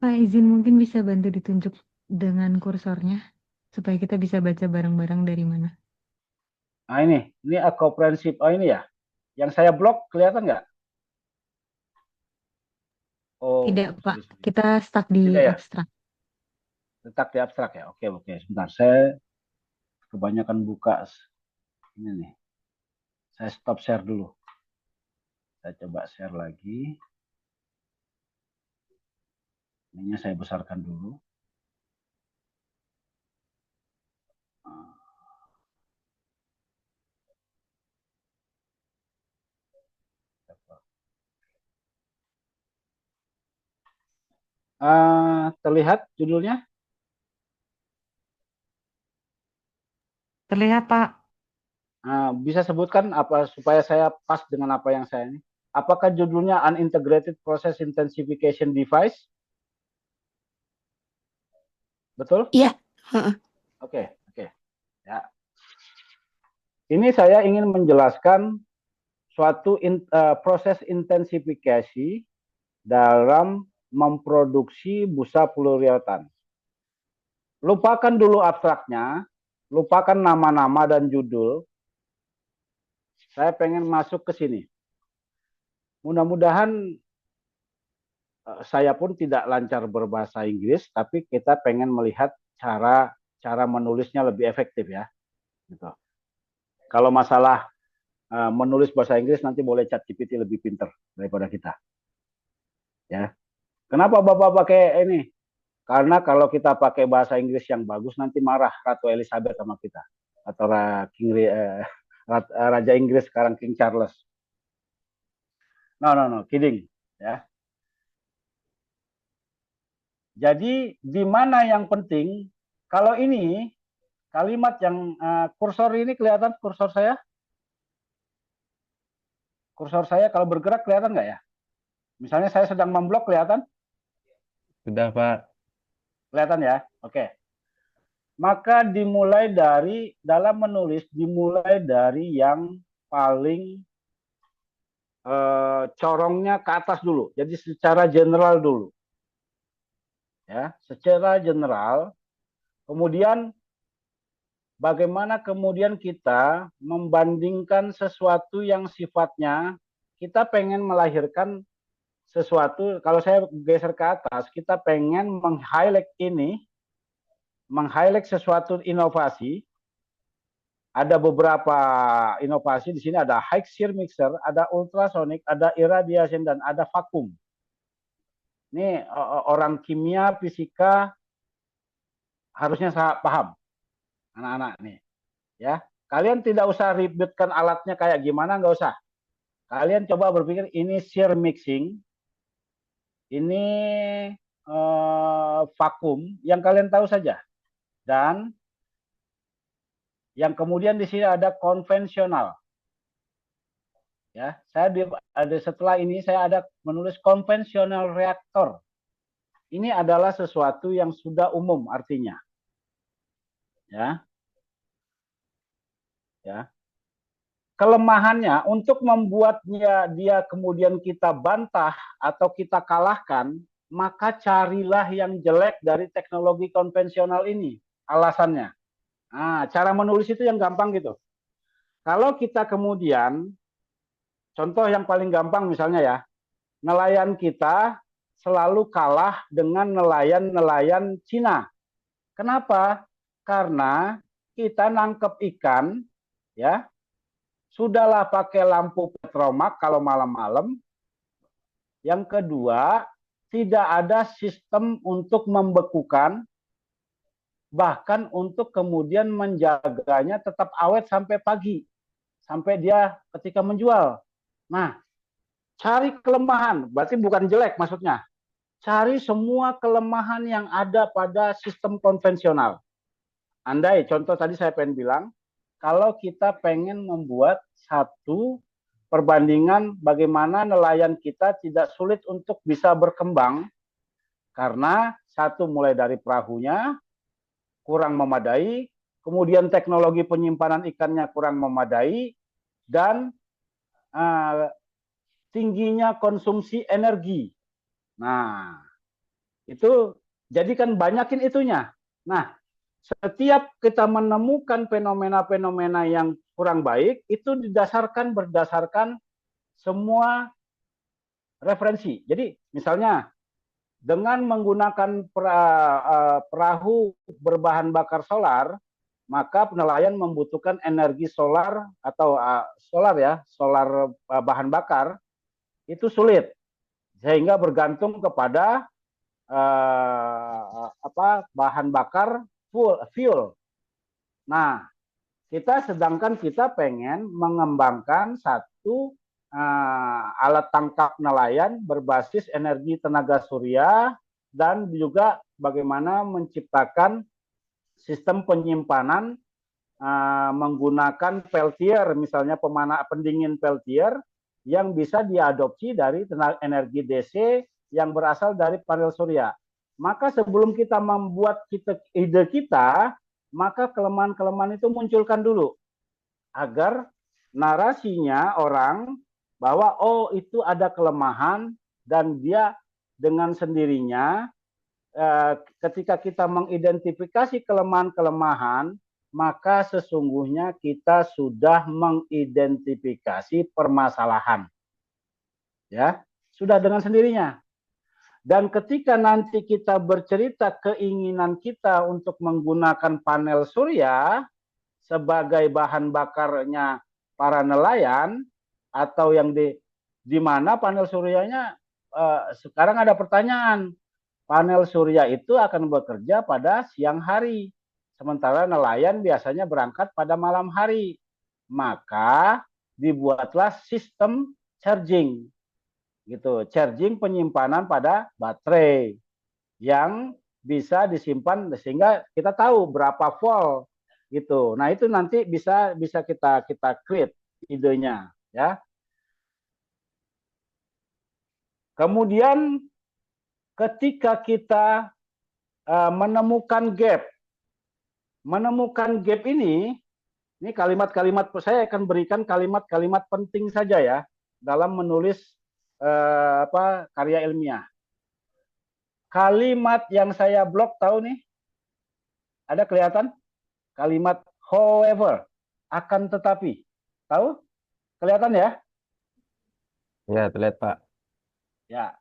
Pak, izin mungkin bisa bantu ditunjuk dengan kursornya supaya kita bisa baca bareng-bareng dari mana. Nah ini a comprehensive. Oh ini ya. Yang saya blok kelihatan nggak? Oh, Tidak Pak, sorry. kita stuck di Tidak ya? abstrak. Tetap di abstrak ya. Oke. Sebentar, saya kebanyakan buka ini nih. Saya stop share dulu. Saya coba share lagi. Ininya saya besarkan dulu. Terlihat judulnya? Terlihat Pak. Bisa sebutkan apa supaya saya pas dengan apa yang saya ini? Apakah judulnya Unintegrated Process Intensification Device? Betul? Iya. Oke. Ya. Ini saya ingin menjelaskan suatu proses intensifikasi dalam memproduksi busa pluriautan. Lupakan dulu abstraknya, lupakan nama-nama dan judul. Saya pengen masuk ke sini. mudah-mudahan saya pun tidak lancar berbahasa Inggris, tapi kita pengen melihat cara menulisnya lebih efektif ya. Gitu. Kalau masalah menulis bahasa Inggris nanti boleh ChatGPT lebih pinter daripada kita. Ya. Kenapa Bapak pakai ini? Karena kalau kita pakai bahasa Inggris yang bagus nanti marah Ratu Elizabeth sama kita atau Raja Inggris sekarang King Charles. No, kidding ya. Jadi di mana yang penting? Kalau ini kalimat yang kursor ini kelihatan kursor saya? Kursor saya kalau bergerak kelihatan nggak ya? Misalnya saya sedang memblok kelihatan? Sudah, Pak. Kelihatan ya? Oke. Maka dimulai dari dalam menulis dimulai dari yang paling corongnya ke atas dulu. Jadi secara general dulu. Ya, secara general. Kemudian bagaimana kemudian kita membandingkan sesuatu yang sifatnya kita pengen melahirkan sesuatu. Kalau saya geser ke atas, kita pengen meng-highlight ini, meng-highlight sesuatu inovasi. Ada beberapa inovasi di sini, ada high shear mixer, ada ultrasonic, ada irradiation, dan ada vakum. Ini orang kimia, fisika harusnya paham, anak-anak nih. Ya, kalian tidak usah ribetkan alatnya kayak gimana, nggak usah. Kalian coba berpikir ini shear mixing, ini vakum, yang kalian tahu saja. Dan yang kemudian di sini ada konvensional. Ya, setelah ini saya ada menulis konvensional reaktor. Ini adalah sesuatu yang sudah umum artinya. Ya. Ya. Kelemahannya untuk membuatnya dia kemudian kita bantah atau kita kalahkan, maka carilah yang jelek dari teknologi konvensional ini. Alasannya. Nah, cara menulis itu yang gampang gitu. Kalau kita kemudian contoh yang paling gampang misalnya ya, nelayan kita selalu kalah dengan nelayan-nelayan Cina. Kenapa? Karena kita nangkep ikan, ya, sudahlah pakai lampu petromak kalau malam-malam. Yang kedua, tidak ada sistem untuk membekukan, bahkan untuk kemudian menjaganya tetap awet sampai pagi, sampai dia ketika menjual. Nah, cari kelemahan, berarti bukan jelek maksudnya. Cari semua kelemahan yang ada pada sistem konvensional. Andai, contoh tadi saya pengen bilang, kalau kita pengen membuat satu perbandingan bagaimana nelayan kita tidak sulit untuk bisa berkembang, karena satu mulai dari perahunya kurang memadai, kemudian teknologi penyimpanan ikannya kurang memadai, dan tingginya konsumsi energi. Nah, itu jadikan banyakin itunya. Nah, setiap kita menemukan fenomena-fenomena yang kurang baik, itu berdasarkan semua referensi. Jadi, misalnya, dengan menggunakan perahu berbahan bakar solar, maka nelayan membutuhkan energi solar atau solar bahan bakar, itu sulit. Sehingga bergantung kepada bahan bakar fuel. Nah, sedangkan kita pengen mengembangkan satu alat tangkap nelayan berbasis energi tenaga surya dan juga bagaimana menciptakan sistem penyimpanan menggunakan peltier, misalnya pendingin peltier yang bisa diadopsi dari energi DC yang berasal dari panel surya. Maka sebelum kita membuat ide kita, maka kelemahan-kelemahan itu munculkan dulu. Agar narasinya orang bahwa oh itu ada kelemahan dan dia dengan sendirinya ketika kita mengidentifikasi kelemahan-kelemahan, maka sesungguhnya kita sudah mengidentifikasi permasalahan. Ya, sudah dengan sendirinya. Dan ketika nanti kita bercerita keinginan kita untuk menggunakan panel surya sebagai bahan bakarnya para nelayan, atau yang di mana panel suryanya, sekarang ada pertanyaan, panel surya itu akan bekerja pada siang hari, sementara nelayan biasanya berangkat pada malam hari. Maka dibuatlah sistem charging, gitu, charging penyimpanan pada baterai yang bisa disimpan sehingga kita tahu berapa volt gitu. Nah, itu nanti bisa bisa kita create idenya, ya. Kemudian ketika kita menemukan gap ini kalimat-kalimat, saya akan berikan kalimat-kalimat penting saja ya dalam menulis karya ilmiah. Kalimat yang saya blok tahu nih, ada kelihatan? Kalimat however, akan tetapi. Tahu? Kelihatan ya? Ya, terlihat Pak. Ya.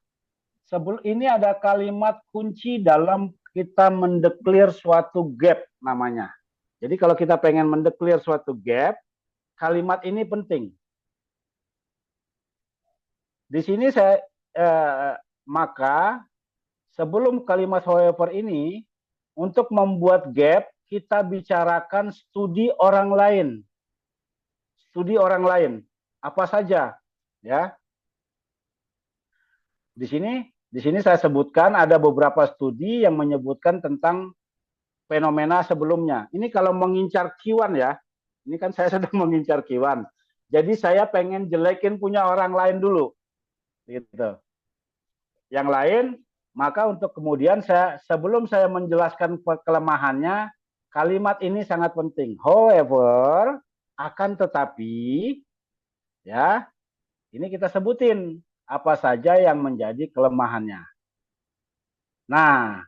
Sebelum ini ada kalimat kunci dalam kita mendeklir suatu gap namanya. Jadi kalau kita pengen mendeklir suatu gap, kalimat ini penting. Di sini maka sebelum kalimat however ini, untuk membuat gap kita bicarakan studi orang lain. Studi orang lain apa saja, ya. Di sini saya sebutkan ada beberapa studi yang menyebutkan tentang fenomena sebelumnya. Ini kalau mengincar Q1 ya. Ini kan saya sedang mengincar Q1. Jadi saya pengen jelekin punya orang lain dulu. Gitu. Yang lain, maka untuk kemudian sebelum saya menjelaskan kelemahannya, kalimat ini sangat penting. However, akan tetapi, ya, ini kita sebutin apa saja yang menjadi kelemahannya. Nah,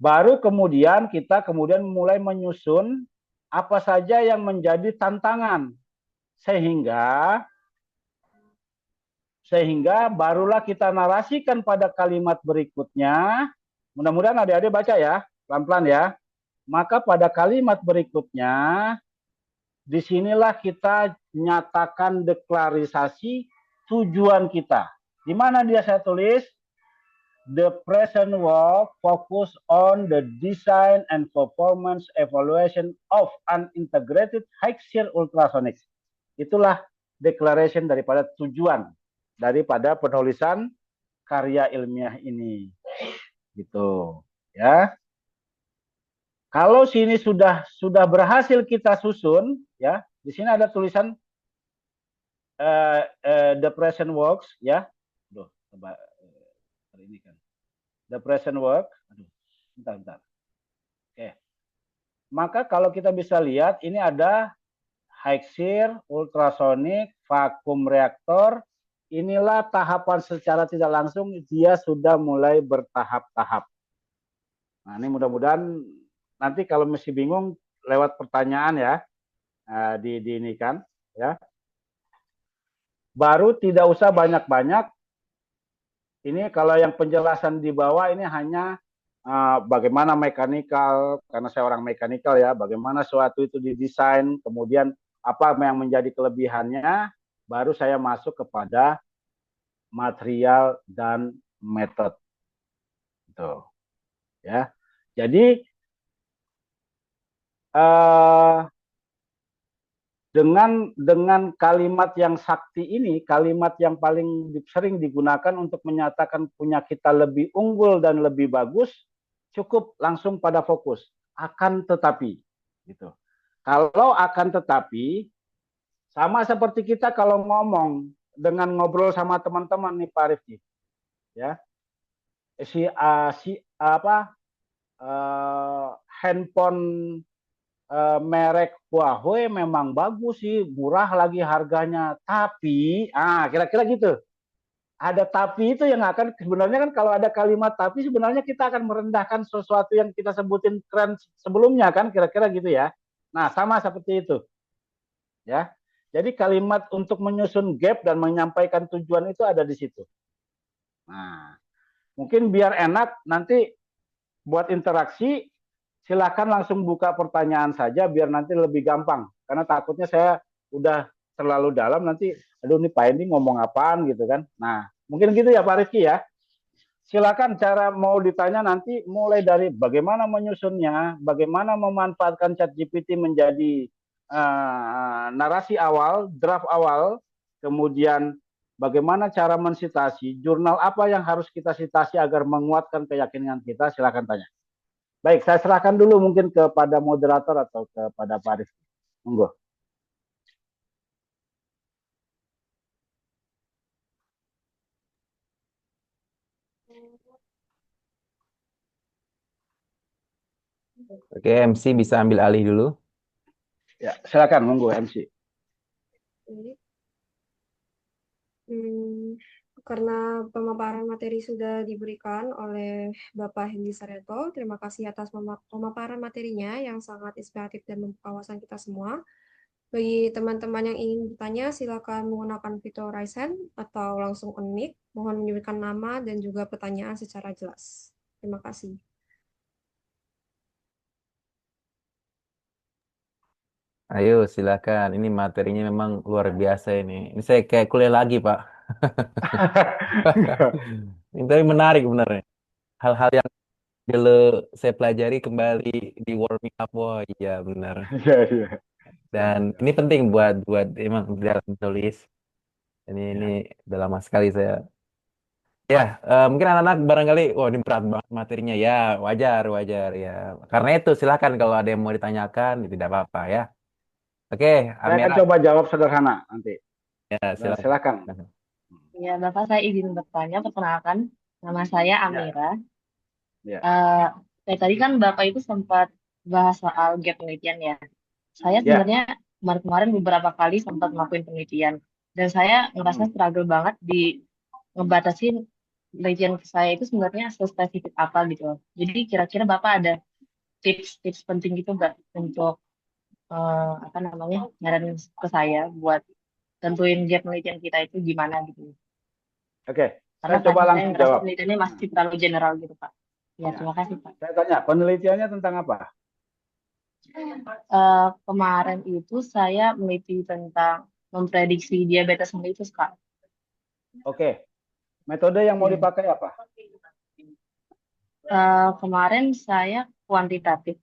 baru kemudian kita mulai menyusun apa saja yang menjadi tantangan, sehingga barulah kita narasikan pada kalimat berikutnya. Mudah-mudahan adik-adik baca ya, pelan-pelan ya. Maka pada kalimat berikutnya, disinilah kita nyatakan deklarisasi tujuan kita. Di mana dia saya tulis? The present work focus on the design and performance evaluation of an integrated high shear ultrasonics. Itulah declaration daripada tujuan daripada penulisan karya ilmiah ini. Gitu, ya. Kalau sini sudah berhasil kita susun, ya. Di sini ada tulisan the present works, ya. Duh, coba ini kan. The present work. Aduh, bentar. Oke. Maka kalau kita bisa lihat, ini ada high shear, ultrasonic, vakum reaktor. Inilah tahapan secara tidak langsung dia sudah mulai bertahap-tahap. Nah, ini mudah-mudahan nanti kalau masih bingung lewat pertanyaan ya, di ini kan, ya. Baru tidak usah banyak-banyak. Ini kalau yang penjelasan di bawah ini hanya bagaimana mekanikal, karena saya orang mekanikal ya, bagaimana suatu itu didesain, kemudian apa yang menjadi kelebihannya, baru saya masuk kepada material dan metode. Gitu. Ya. Jadi dengan kalimat yang sakti ini, kalimat yang paling sering digunakan untuk menyatakan punya kita lebih unggul dan lebih bagus, cukup langsung pada fokus. Akan tetapi, gitu. Kalau akan tetapi, sama seperti kita kalau ngomong dengan ngobrol sama teman-teman nih Pak Rifki, ya, handphone merek Huawei memang bagus sih, murah lagi harganya, tapi kira-kira gitu. Ada tapi itu yang akan sebenarnya kan, kalau ada kalimat tapi sebenarnya kita akan merendahkan sesuatu yang kita sebutin keren sebelumnya kan, kira-kira gitu ya. Nah, sama seperti itu. Ya. Jadi kalimat untuk menyusun gap dan menyampaikan tujuan itu ada di situ. Nah, mungkin biar enak nanti buat interaksi, silakan langsung buka pertanyaan saja biar nanti lebih gampang. Karena takutnya saya udah terlalu dalam nanti, aduh ini Pak Endi ngomong apaan gitu kan. Nah, mungkin gitu ya Pak Rizky ya. Silakan cara mau ditanya nanti mulai dari bagaimana menyusunnya, bagaimana memanfaatkan ChatGPT menjadi narasi awal, draft awal, kemudian bagaimana cara mensitasi, jurnal apa yang harus kita sitasi agar menguatkan keyakinan kita, silakan tanya. Baik, saya serahkan dulu mungkin kepada moderator atau kepada Pak Rizky. Monggo. Oke, MC bisa ambil alih dulu. Ya, silakan monggo MC. Karena pemaparan materi sudah diberikan oleh Bapak Hendi Sareto, terima kasih atas pemaparan materinya yang sangat inspiratif dan membuka wawasan kita semua. Bagi teman-teman yang ingin bertanya, silakan menggunakan fitur raise hand atau langsung unmute. Mohon menyebutkan nama dan juga pertanyaan secara jelas. Terima kasih. Ayo, silakan. Ini materinya memang luar biasa ini. Ini saya kayak kuliah lagi, Pak. Ini tapi menarik benar. Hal-hal yang dulu saya pelajari kembali di warming up. Wah, iya benar. Iya, iya. Dan ini penting buat emang dalam menulis. Ini udah lama sekali saya. Ya, mungkin anak-anak barangkali, wah ini berat banget materinya. Ya, wajar, wajar ya. Karena itu silakan kalau ada yang mau ditanyakan, ya tidak apa-apa ya. Oke, Saya akan Amira, coba jawab sederhana nanti. ya Nah, silakan. silakan. Ya, Bapak saya izin bertanya, perkenalkan, nama saya Ya, Amira. ya. Tadi kan Bapak itu sempat bahas soal gap penelitian ya. Saya Ya. sebenarnya kemarin beberapa kali sempat melakukan penelitian. Dan saya ngerasa struggle banget di ngebatasin penelitian saya itu sebenarnya spesifik apa gitu. Jadi kira-kira Bapak ada tips-tips penting gitu nggak untuk apa namanya nyaranin ke saya buat tentuin gap penelitian kita itu gimana gitu. Oke, Karena saya coba saya langsung ngerasa jawab. penelitiannya masih terlalu general gitu, Pak. Ya, Ya. terima kasih, Pak. Saya tanya, penelitiannya tentang apa? Kemarin itu saya meneliti tentang memprediksi diabetes mellitus, Kak. Oke, metode yang mau Ya. dipakai apa? Kemarin saya kuantitatif.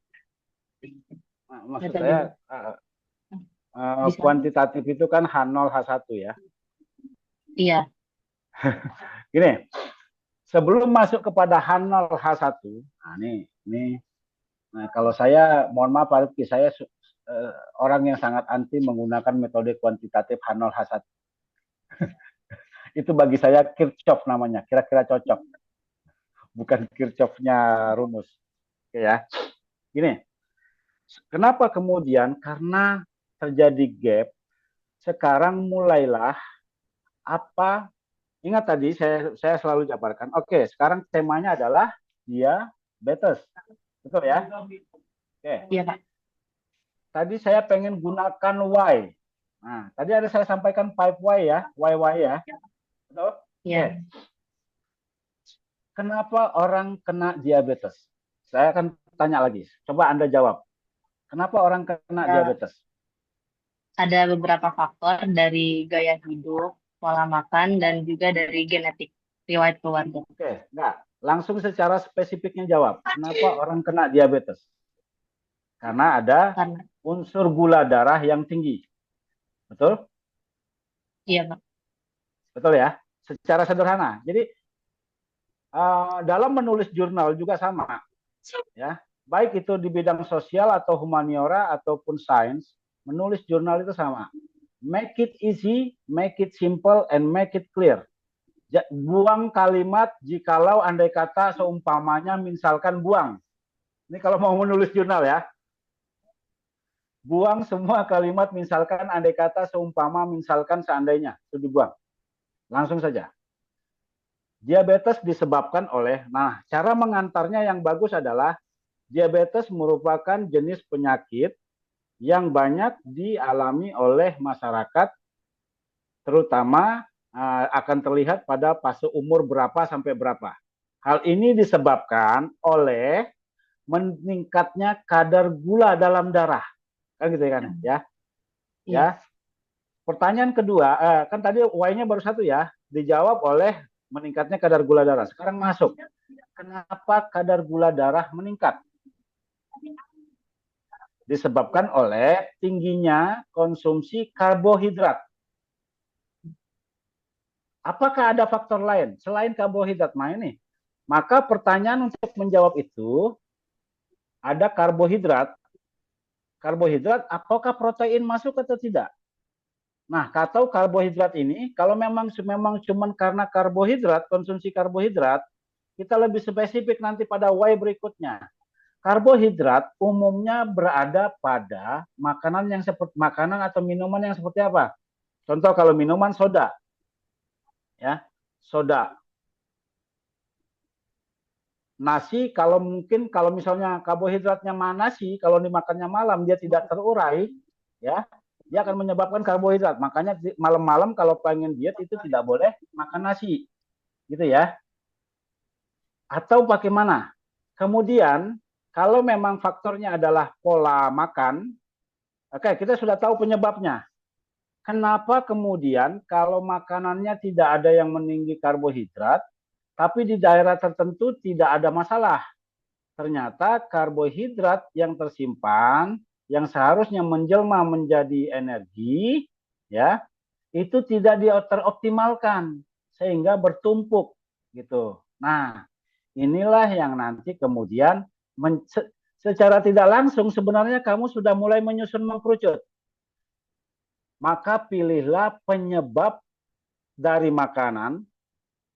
Nah, maksud Metode saya bisa? kuantitatif itu kan H0, H1 ya. Iya. Gini, sebelum masuk kepada H0, H1, nah ini nah, kalau saya, mohon maaf Pak Rifki, saya orang yang sangat anti menggunakan metode kuantitatif H0, H1. Itu bagi saya Kirchhoff namanya, kira-kira cocok. Bukan Kirchhoff-nya rumus. Oke ya. Gini, kenapa kemudian? Karena terjadi gap, sekarang mulailah apa, ingat tadi saya selalu jabarkan, oke, sekarang temanya adalah diabetes. Betul ya? Oke. Iya, Pak. Tadi saya pengen gunakan why. Nah, tadi ada saya sampaikan 5 why ya, why ya. Betul? Iya. Oke. Kenapa orang kena diabetes? Saya akan tanya lagi. Coba Anda jawab. Kenapa orang kena diabetes? Ada beberapa faktor dari gaya hidup, pola makan, dan juga dari genetik riwayat keluarga. Oke, enggak. Langsung secara spesifiknya jawab. Kenapa orang kena diabetes? Karena ada unsur gula darah yang tinggi. Betul? Iya, Pak. Betul ya? Secara sederhana. Jadi dalam menulis jurnal juga sama. Ya, baik itu di bidang sosial atau humaniora ataupun sains, menulis jurnal itu sama. Make it easy, make it simple, and make it clear. Buang kalimat jikalau andai kata seumpamanya misalkan buang. Ini kalau mau menulis jurnal ya. Buang semua kalimat misalkan andai kata seumpama misalkan seandainya. Itu dibuang. Langsung saja. Diabetes disebabkan oleh, nah cara mengantarnya yang bagus adalah diabetes merupakan jenis penyakit yang banyak dialami oleh masyarakat, terutama akan terlihat pada fase umur berapa sampai berapa. Hal ini disebabkan oleh meningkatnya kadar gula dalam darah. Kan gitu kan ya. Iya. Ya. Pertanyaan kedua, kan tadi Y-nya baru satu ya, dijawab oleh meningkatnya kadar gula darah. Sekarang masuk. Kenapa kadar gula darah meningkat? Disebabkan oleh tingginya konsumsi karbohidrat. Apakah ada faktor lain selain karbohidrat? Nah ini, maka pertanyaan untuk menjawab itu, ada karbohidrat. Karbohidrat, apakah protein masuk atau tidak? Nah, atau karbohidrat ini, kalau memang cuma karena karbohidrat, konsumsi karbohidrat, kita lebih spesifik nanti pada Y berikutnya. Karbohidrat umumnya berada pada makanan yang seperti makanan atau minuman yang seperti apa? Contoh kalau minuman soda, ya, soda. Nasi kalau mungkin kalau misalnya karbohidratnya nasi, kalau dimakannya malam dia tidak terurai, ya, dia akan menyebabkan karbohidrat. Makanya malam-malam kalau pengen diet itu tidak boleh makan nasi, gitu ya. Atau bagaimana? Kemudian kalau memang faktornya adalah pola makan, oke, kita sudah tahu penyebabnya. Kenapa kemudian kalau makanannya tidak ada yang meninggi karbohidrat, tapi di daerah tertentu tidak ada masalah? Ternyata karbohidrat yang tersimpan, yang seharusnya menjelma menjadi energi, ya, itu tidak teroptimalkan sehingga bertumpuk gitu. Nah, inilah yang nanti kemudian secara tidak langsung sebenarnya kamu sudah mulai menyusun mengkerucut. Maka pilihlah penyebab dari makanan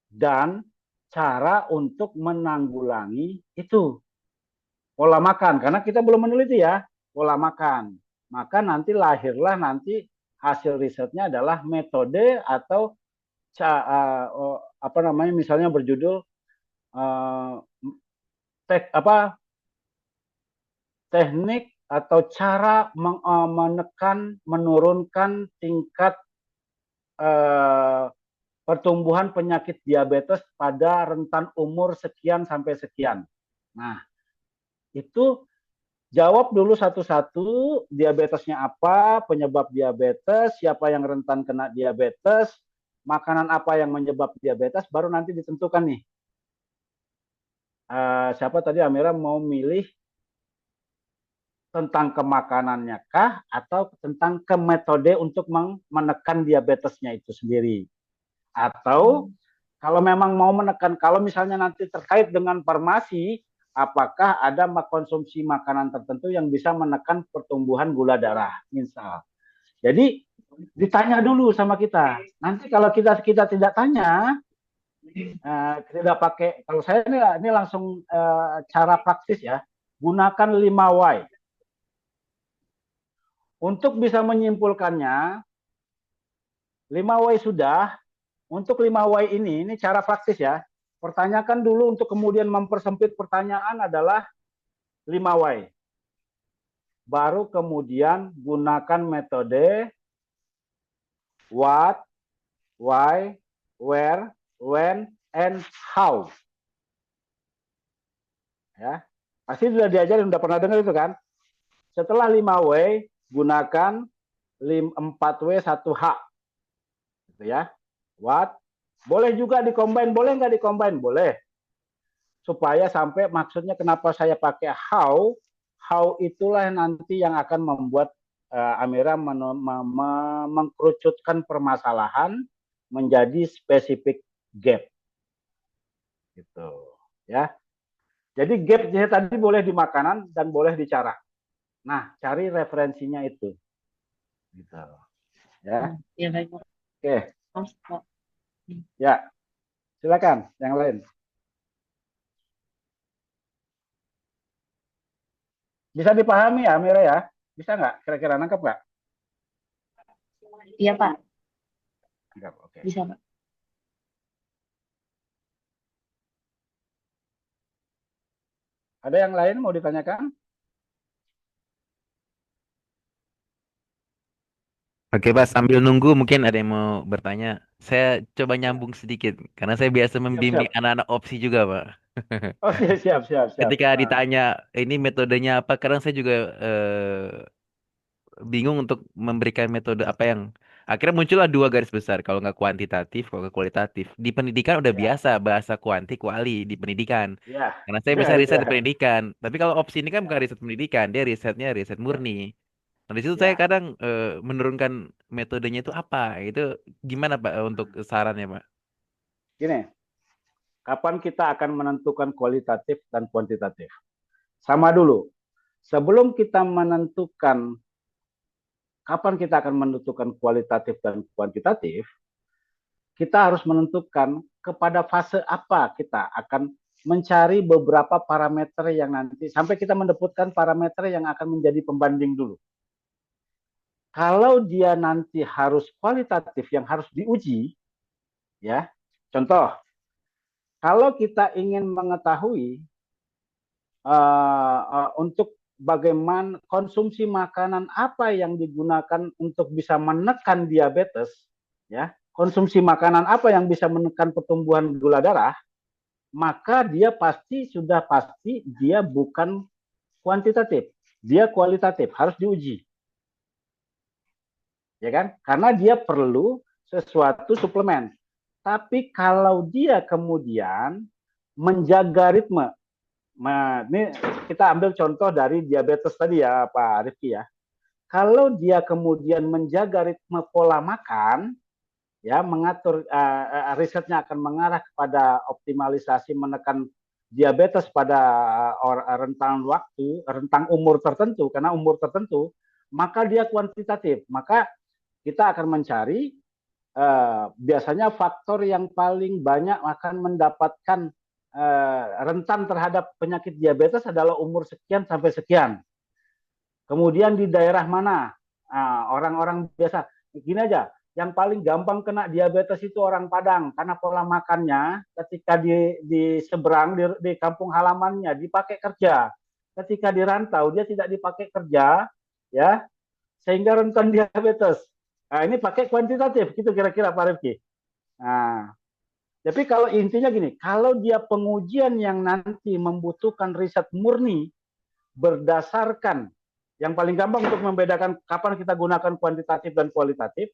dan cara untuk menanggulangi itu. Pola makan, karena kita belum meneliti ya, pola makan. Maka nanti lahirlah nanti hasil risetnya adalah metode atau apa namanya misalnya berjudul teknik atau cara menekan menurunkan tingkat pertumbuhan penyakit diabetes pada rentan umur sekian sampai sekian. Nah, itu jawab dulu satu-satu, diabetesnya apa, penyebab diabetes, siapa yang rentan kena diabetes, makanan apa yang menyebab diabetes, baru nanti ditentukan nih. Siapa tadi Amira mau milih tentang kemakanannya kah atau tentang ke metode untuk menekan diabetesnya itu sendiri. Atau kalau memang mau menekan, kalau misalnya nanti terkait dengan farmasi, apakah ada konsumsi makanan tertentu yang bisa menekan pertumbuhan gula darah, misal. Jadi ditanya dulu sama kita. Nanti kalau kita tidak tanya, tidak pakai. Kalau saya ini langsung cara praktis ya, gunakan 5Y. Untuk bisa menyimpulkannya, 5Y sudah. Untuk 5Y ini cara praktis ya. Pertanyakan dulu untuk kemudian mempersempit pertanyaan adalah 5Y. Baru kemudian gunakan metode what, why, where, when, and how. Ya, pasti sudah diajarin, sudah pernah dengar itu kan? Setelah 5W, gunakan 4W 1H. Gitu ya. What? Boleh juga dikombin, boleh nggak dikombin? Boleh. Supaya sampai maksudnya kenapa saya pakai how itulah nanti yang akan membuat Amira mengkerucutkan permasalahan menjadi spesifik gap. Gitu. Ya. Jadi gapnya tadi boleh di makanan dan boleh di cara. Nah, cari referensinya itu. Gitu. Ya. Ya baik. Oke. Ya. Silakan yang lain. Bisa dipahami ya, Amira ya? Bisa nggak? Kira-kira nangkep nggak? Iya, Pak. Nangkep, oke. Bisa, Pak. Ada yang lain mau ditanyakan? Oke, Pak, sambil nunggu mungkin ada yang mau bertanya. Saya coba nyambung sedikit karena saya biasa Siap, membimbing siap. anak-anak opsi juga, Pak. Oke, siap, siap, siap. Ketika Ah, ditanya ini metodenya apa, kadang saya juga bingung untuk memberikan metode apa yang akhirnya muncullah dua garis besar, kalau nggak kuantitatif, kalau nggak kualitatif. Di pendidikan udah ya, biasa bahasa kuanti kuali di pendidikan. ya, Karena saya ya, bisa riset di ya, pendidikan. Tapi kalau opsi ini kan bukan ya, riset pendidikan, dia risetnya riset ya, murni. Nah, di situ saya ya. kadang menurunkan metodenya itu apa? Itu gimana Pak untuk sarannya Pak? Gini, kapan kita akan menentukan kualitatif dan kuantitatif? Sama dulu. Sebelum kita menentukan kapan kita akan menentukan kualitatif dan kuantitatif, kita harus menentukan kepada fase apa kita akan mencari beberapa parameter yang nanti sampai kita mendapatkan parameter yang akan menjadi pembanding dulu. Kalau dia nanti harus kualitatif yang harus diuji, ya. Contoh, kalau kita ingin mengetahui untuk bagaimana konsumsi makanan apa yang digunakan untuk bisa menekan diabetes, ya, konsumsi makanan apa yang bisa menekan pertumbuhan gula darah, maka dia pasti dia bukan kuantitatif, dia kualitatif, harus diuji, ya kan? Karena dia perlu sesuatu suplemen. Tapi kalau dia kemudian menjaga ritme, ini kita ambil contoh dari diabetes tadi ya Pak Rifki ya. Kalau dia kemudian menjaga ritme pola makan, ya mengatur risetnya akan mengarah kepada optimalisasi menekan diabetes pada rentang waktu, rentang umur tertentu, karena umur tertentu, maka dia kuantitatif. Maka kita akan mencari biasanya faktor yang paling banyak akan mendapatkan rentan terhadap penyakit diabetes adalah umur sekian sampai sekian. Kemudian di daerah mana orang-orang biasa, gini aja, yang paling gampang kena diabetes itu orang Padang karena pola makannya ketika di seberang di kampung halamannya dipakai kerja, ketika di rantau dia tidak dipakai kerja, ya sehingga rentan diabetes. Nah, ini pakai kuantitatif gitu kira-kira Pak Rifki. Nah, tapi kalau intinya gini, kalau dia pengujian yang nanti membutuhkan riset murni berdasarkan yang paling gampang untuk membedakan kapan kita gunakan kuantitatif dan kualitatif,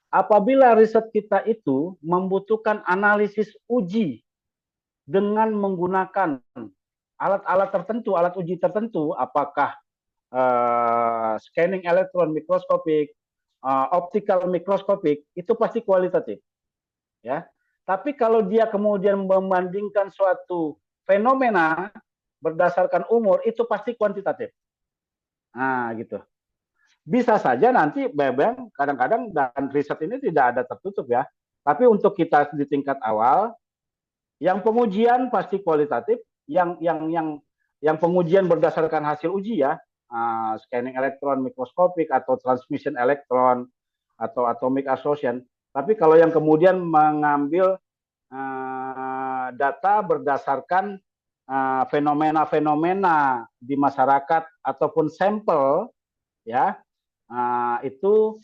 apabila riset kita itu membutuhkan analisis uji dengan menggunakan alat-alat tertentu, alat uji tertentu, apakah scanning elektron mikroskopik, optical mikroskopik, itu pasti kualitatif. Ya. Tapi kalau dia kemudian membandingkan suatu fenomena berdasarkan umur, itu pasti kuantitatif. Nah, gitu. Bisa saja nanti memang kadang-kadang dan riset ini tidak ada tertutup ya. Tapi untuk kita di tingkat awal, yang pengujian pasti kualitatif, yang pengujian berdasarkan hasil uji ya, scanning elektron mikroskopik atau transmission elektron atau atomic association. Tapi kalau yang kemudian mengambil data berdasarkan fenomena-fenomena di masyarakat ataupun sampel, ya itu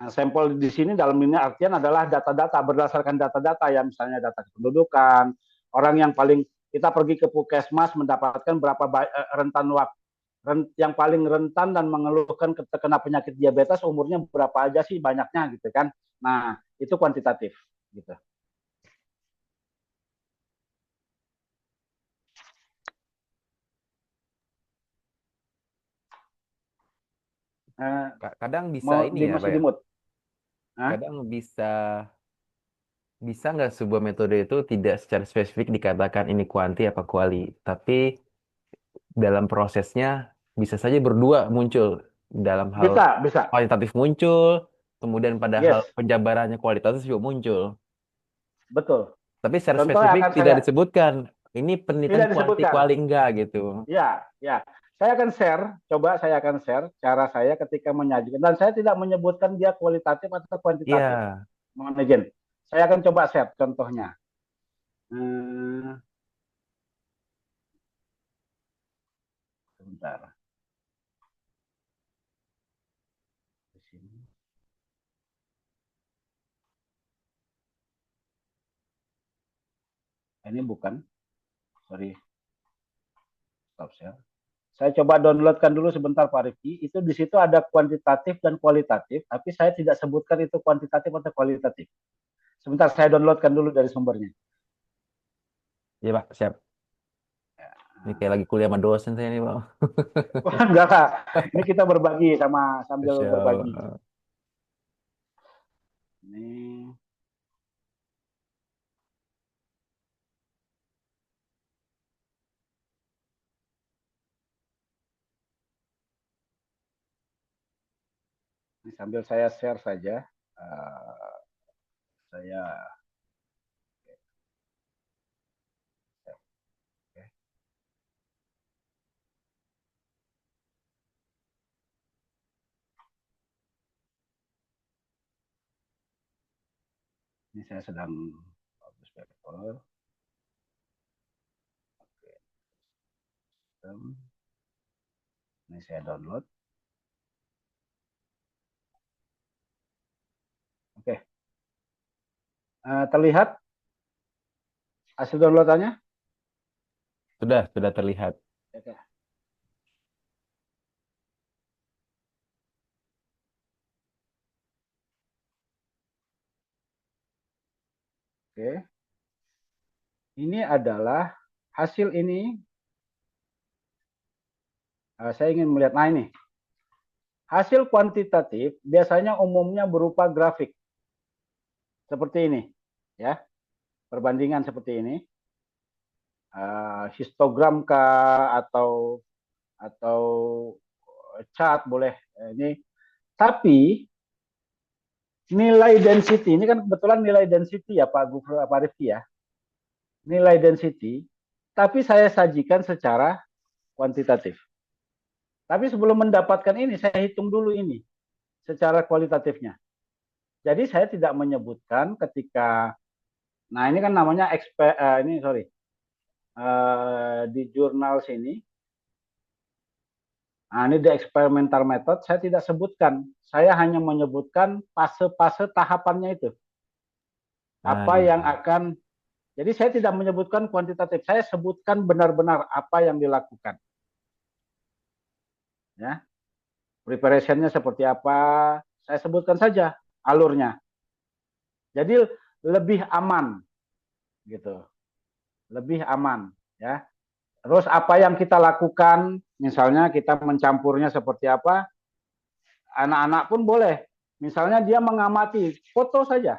sampel di sini dalam ini artian adalah data-data berdasarkan data-data ya, misalnya data kependudukan, orang yang paling kita pergi ke puskesmas mendapatkan berapa rentan waktu yang paling rentan dan mengeluhkan terkena penyakit diabetes umurnya berapa aja sih banyaknya gitu kan. Nah, itu kuantitatif gitu. Kadang bisa Mau ini di ya Pak masih di ya. mood. Hah? Kadang bisa nggak sebuah metode itu tidak secara spesifik dikatakan ini kuanti apa kuali, tapi dalam prosesnya bisa saja berdua muncul dalam hal Bisa, bisa. kualitatif muncul, kemudian pada hal Yes, penjabarannya kualitatif juga muncul. betul. Tapi secara Contoh yang spesifik akan tidak saya disebutkan ini penelitian tidak kuanti disebutkan. kuali enggak gitu. Ya, ya. Saya akan share, coba saya akan share cara saya ketika menyajikan. Dan saya tidak menyebutkan dia kualitatif atau kuantitatif. Iya, Mohon izin. Saya akan coba share contohnya. Hmm, sebentar. Di sini. Ini bukan, sorry, stop share. Saya coba downloadkan dulu sebentar Pak Rifki. Itu di situ ada kuantitatif dan kualitatif, tapi saya tidak sebutkan itu kuantitatif atau kualitatif. Sebentar, saya downloadkan dulu dari sumbernya. Iya Pak, siap. Ini kayak lagi kuliah sama dosen saya nih Pak. Wah, enggak lah. Ini kita berbagi sambil berbagi. Siap. Ini sambil saya share saja. Saya ini saya sedang publish paper. Ini saya download. Oke. Terlihat hasil downloadannya? Sudah terlihat. Oke. Oke. Ini adalah hasil ini. Saya ingin melihat. Nah ini. Hasil kuantitatif biasanya umumnya berupa grafik. Seperti ini. Ya. Perbandingan seperti ini. Histogram kah atau chart boleh. Ini. Tapi nilai density, ini kan kebetulan nilai density ya Pak Rifki ya. Nilai density, tapi saya sajikan secara kuantitatif. Tapi sebelum mendapatkan ini, saya hitung dulu ini secara kualitatifnya. Jadi saya tidak menyebutkan ketika, nah ini kan namanya di jurnal sini. Nah ini the experimental method, saya tidak sebutkan. Saya hanya menyebutkan fase-fase tahapannya itu. Apa yang akan, jadi saya tidak menyebutkan kuantitatif, saya sebutkan benar-benar apa yang dilakukan. Ya, preparationnya seperti apa, saya sebutkan saja alurnya. Jadi lebih aman, gitu, lebih aman, ya. Terus apa yang kita lakukan, misalnya kita mencampurnya seperti apa, anak-anak pun boleh. Misalnya dia mengamati, foto saja.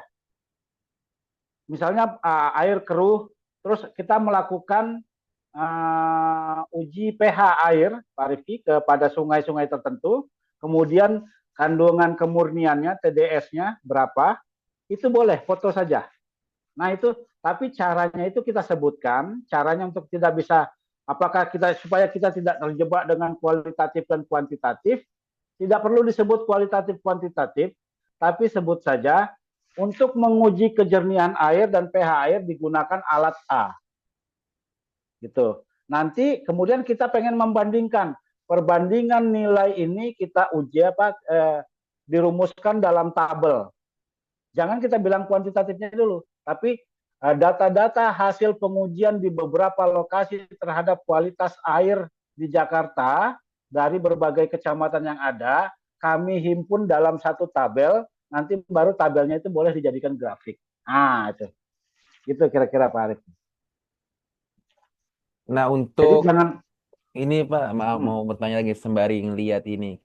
Misalnya air keruh, terus kita melakukan uji pH air, Pak Rifki, kepada sungai-sungai tertentu, kemudian kandungan kemurniannya, TDS-nya berapa, itu boleh, foto saja. Nah itu, tapi caranya itu kita sebutkan, caranya untuk tidak bisa, apakah kita, supaya kita tidak terjebak dengan kualitatif dan kuantitatif, tidak perlu disebut kualitatif kuantitatif, tapi sebut saja, untuk menguji kejernihan air dan pH air digunakan alat A. Gitu. Nanti kemudian kita pengen membandingkan perbandingan nilai ini kita uji dirumuskan dalam tabel. Jangan kita bilang kuantitatifnya dulu, tapi data-data hasil pengujian di beberapa lokasi terhadap kualitas air di Jakarta dari berbagai kecamatan yang ada, kami himpun dalam satu tabel, nanti baru tabelnya itu boleh dijadikan grafik. Nah, itu. Gitu kira-kira Pak Arif. Nah, Jadi untuk jangan ini Pak, mau bertanya lagi sembari ngeliat ini.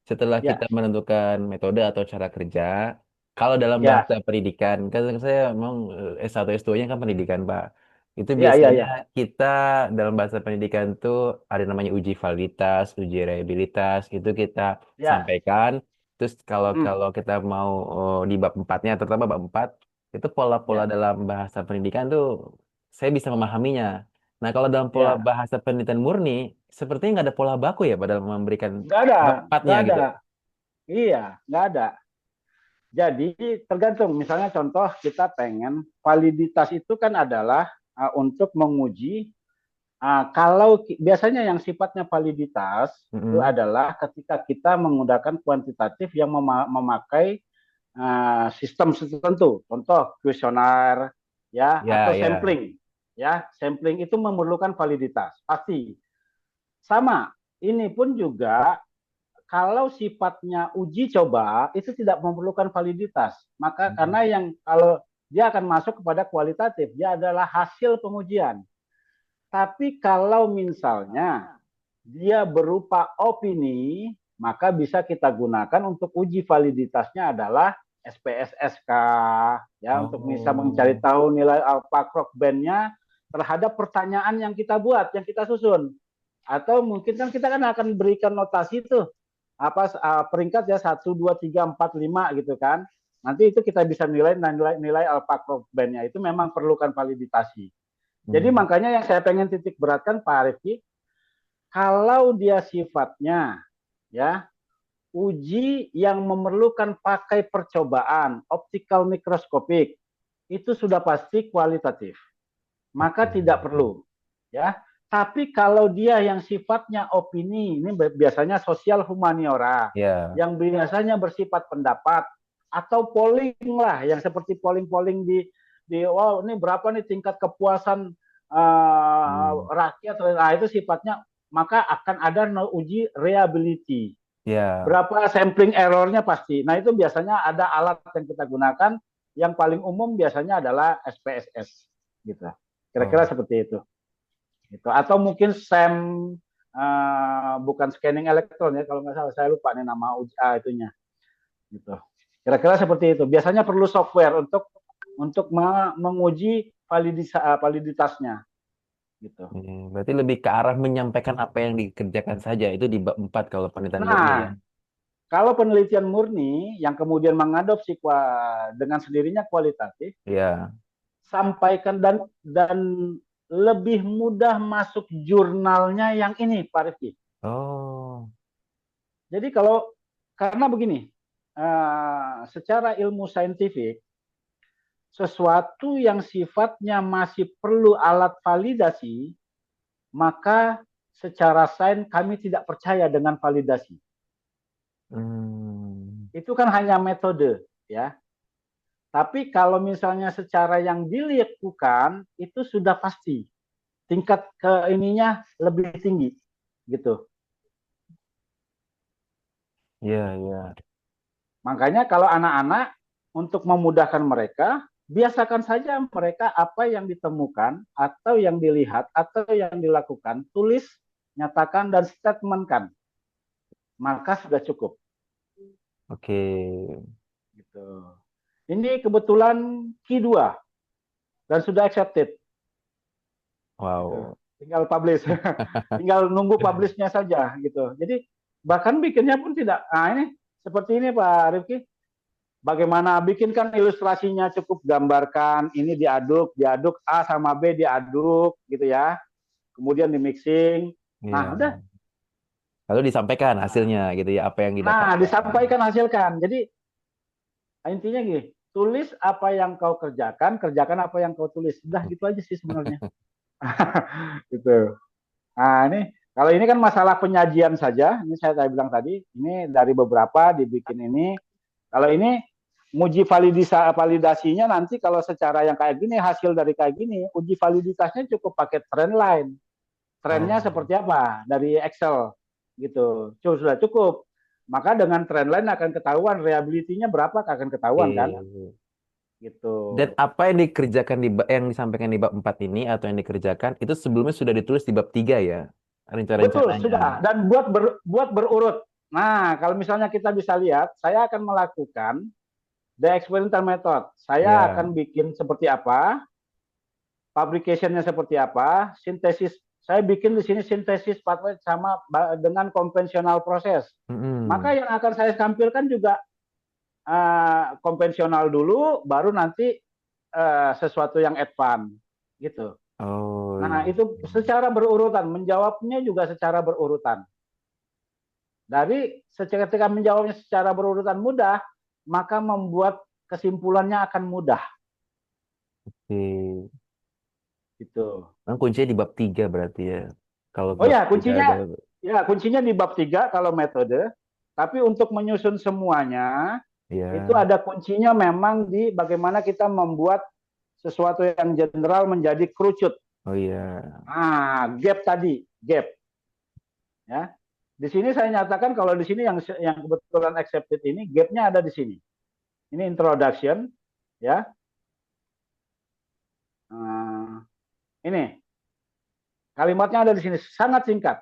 Setelah ya, kita menentukan metode atau cara kerja, kalau dalam ya, bahasa pendidikan, kan saya memang S1 S2-nya kan pendidikan, Pak. Itu ya, ya, biasanya ya, kita dalam bahasa pendidikan tuh ada namanya uji validitas, uji reliabilitas, itu kita ya. sampaikan. Terus kalau Mm, kalau kita mau di bab 4-nya, terutama bab 4, itu pola-pola ya, dalam bahasa pendidikan tuh saya bisa memahaminya. Nah, kalau dalam pola ya. bahasa penelitian murni, sepertinya nggak ada pola baku ya pada memberikan Nggak ada, bab 4-nya nggak ada. gitu. Iya, nggak ada. Jadi tergantung, misalnya contoh kita pengen validitas itu kan adalah untuk menguji kalau biasanya yang sifatnya validitas itu Mm-mm. adalah ketika kita menggunakan kuantitatif yang memakai sistem tertentu, contoh kuesioner ya Ya, atau ya. sampling. ya, sampling itu memerlukan validitas, pasti. Sama, ini pun juga kalau sifatnya uji coba itu tidak memerlukan validitas. Maka karena yang kalau dia akan masuk kepada kualitatif, dia adalah hasil pengujian. Tapi kalau misalnya dia berupa opini, maka bisa kita gunakan untuk uji validitasnya adalah SPSSK, ya, untuk bisa mencari tahu nilai alpha crop band-nya terhadap pertanyaan yang kita buat, yang kita susun. Atau mungkin kan kita kan akan berikan notasi tuh, apa peringkat ya 1, 2, 3, 4, 5 gitu kan. Nanti itu kita bisa nilai alpha crop band-nya, itu memang perlukan validitasi. Jadi makanya yang saya pengen titik beratkan Pak Rifki, kalau dia sifatnya ya uji yang memerlukan pakai percobaan optikal mikroskopik, itu sudah pasti kualitatif. Maka tidak perlu, ya. Tapi kalau dia yang sifatnya opini, ini biasanya sosial humaniora, yang biasanya bersifat pendapat atau polling lah, yang seperti polling-polling di wow ini berapa nih tingkat kepuasan rakyat, nah itu sifatnya, maka akan ada uji reliability. Berapa sampling errornya pasti. Nah itu biasanya ada alat yang kita gunakan, yang paling umum biasanya adalah SPSS, gitu. Kira-kira seperti itu. Gitu. Atau mungkin bukan scanning elektron ya, kalau nggak salah, saya lupa nih nama itunya. Gitu. Kira-kira seperti itu. Biasanya perlu software untuk menguji validitasnya. Gitu. Berarti lebih ke arah menyampaikan apa yang dikerjakan saja, itu di bab 4 kalau penelitian murni ya. Kalau penelitian murni yang kemudian mengadopsi dengan sendirinya kualitatif, sampaikan dan lebih mudah masuk jurnalnya yang ini, Pak Rifki. Jadi karena begini, secara ilmu saintifik, sesuatu yang sifatnya masih perlu alat validasi, maka secara sains kami tidak percaya dengan validasi. Itu kan hanya metode, ya. Tapi kalau misalnya secara yang dilakukan, itu sudah pasti tingkat ininya lebih tinggi, gitu. Makanya kalau anak-anak, untuk memudahkan mereka, biasakan saja mereka apa yang ditemukan atau yang dilihat atau yang dilakukan, tulis, nyatakan, dan statementkan. Maka sudah cukup. Gitu. Ini kebetulan Q2 dan sudah accepted. Gitu. Tinggal publish. Tinggal nunggu publishnya saja gitu. Jadi bahkan bikinnya pun tidak. Nah, ini seperti ini Pak Rifki. Bagaimana bikinkan ilustrasinya, cukup gambarkan, ini diaduk A sama B diaduk gitu ya. Kemudian di mixing. Nah, udah. Lalu disampaikan hasilnya gitu ya, apa yang didapatkan. Nah, disampaikan hasilkan. Jadi intinya gini, tulis apa yang kau kerjakan, kerjakan apa yang kau tulis. Udah gitu aja sih sebenarnya. Gitu. Nah, kalau ini kan masalah penyajian saja. Ini saya bilang tadi, ini dari beberapa dibikin ini. Kalau ini uji validasinya nanti kalau secara yang kayak gini, hasil dari kayak gini, uji validitasnya cukup pakai trend line. Trennya seperti apa dari Excel gitu. Sudah cukup. Maka dengan trend line akan ketahuan reliability-nya berapa, akan ketahuan kan. Gitu. Dan apa yang dikerjakan yang disampaikan di bab 4 ini atau yang dikerjakan itu sebelumnya sudah ditulis di bab 3 ya. Betul, sudah. Dan buat berurut. Nah, kalau misalnya kita bisa lihat, saya akan melakukan the experimental method. Saya akan bikin seperti apa, publication-nya seperti apa, sintesis. Saya bikin di sini sintesis pathway sama dengan konvensional proses. Maka yang akan saya tampilkan juga konvensional dulu, baru nanti sesuatu yang advance, gitu. Nah, itu secara berurutan, menjawabnya juga secara berurutan. Ketika menjawabnya secara berurutan mudah, maka membuat kesimpulannya akan mudah. Gitu. Nah, kuncinya di bab 3 berarti ya. Kalau kuncinya di bab 3 kalau metode, tapi untuk menyusun semuanya itu ada kuncinya memang di bagaimana kita membuat sesuatu yang general menjadi kerucut Oh iya. Gap tadi, gap. Ya. Di sini saya nyatakan kalau di sini yang kebetulan accepted ini gapnya ada di sini. Ini introduction, ya. Ini kalimatnya ada di sini sangat singkat.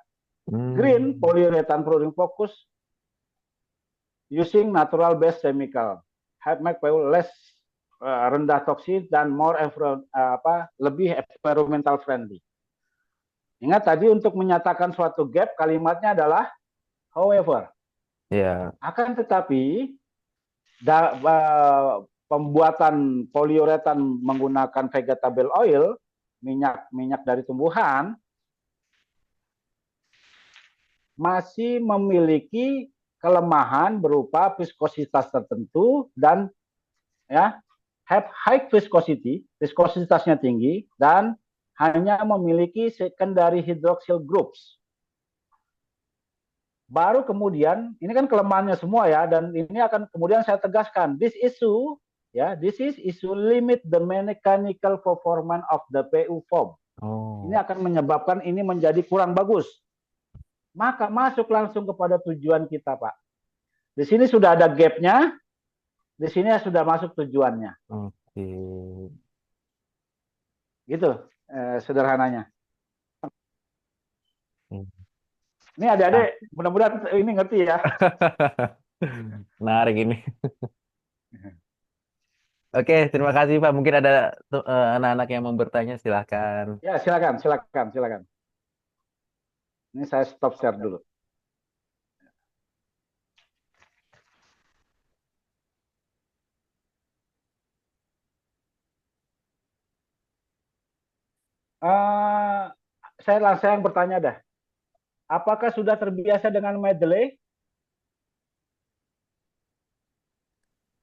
Green polyurethane fluorine focus using natural based chemical help make fuel less rendah toksik dan lebih environmental friendly. Ingat tadi untuk menyatakan suatu gap kalimatnya adalah however. Ya. Akan tetapi pembuatan poliuretan menggunakan vegetable oil, minyak dari tumbuhan, masih memiliki kelemahan berupa viskositas tertentu dan have high viscosity, viskositasnya tinggi dan hanya memiliki secondary hydroxyl groups. Baru kemudian, ini kan kelemahannya semua ya, dan ini akan kemudian saya tegaskan, this issue limit the mechanical performance of the PU foam. Ini akan menyebabkan ini menjadi kurang bagus. Maka masuk langsung kepada tujuan kita, Pak. Di sini sudah ada gap-nya, di sini sudah masuk tujuannya. Oke. Gitu, sederhananya. Ini adik-adik, mudah-mudahan ini ngerti ya. Menarik ini. Oke, terima kasih Pak. Mungkin ada anak-anak yang mau bertanya, silakan. Ya, silakan. Ini saya stop share dulu. Saya yang bertanya dah. Apakah sudah terbiasa dengan Mendeley?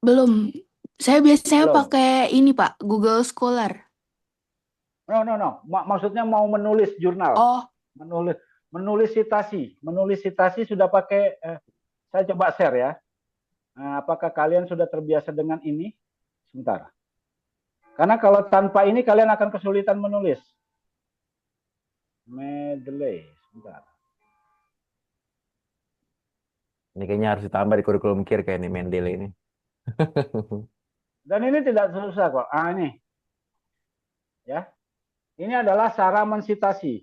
Belum. Saya biasanya Belum. pakai ini, Pak, Google Scholar. No. Maksudnya mau menulis jurnal. Oh, Menulis citasi. Menulis citasi sudah pakai, saya coba share ya. Apakah kalian sudah terbiasa dengan ini? Sebentar. Karena kalau tanpa ini kalian akan kesulitan menulis. Mendeley. Sebentar. Ini kayaknya harus ditambah di kurikulum KIR kayak ini Mendeley ini. Dan ini tidak susah kok. Ini. Ya. Ini adalah cara mensitasi.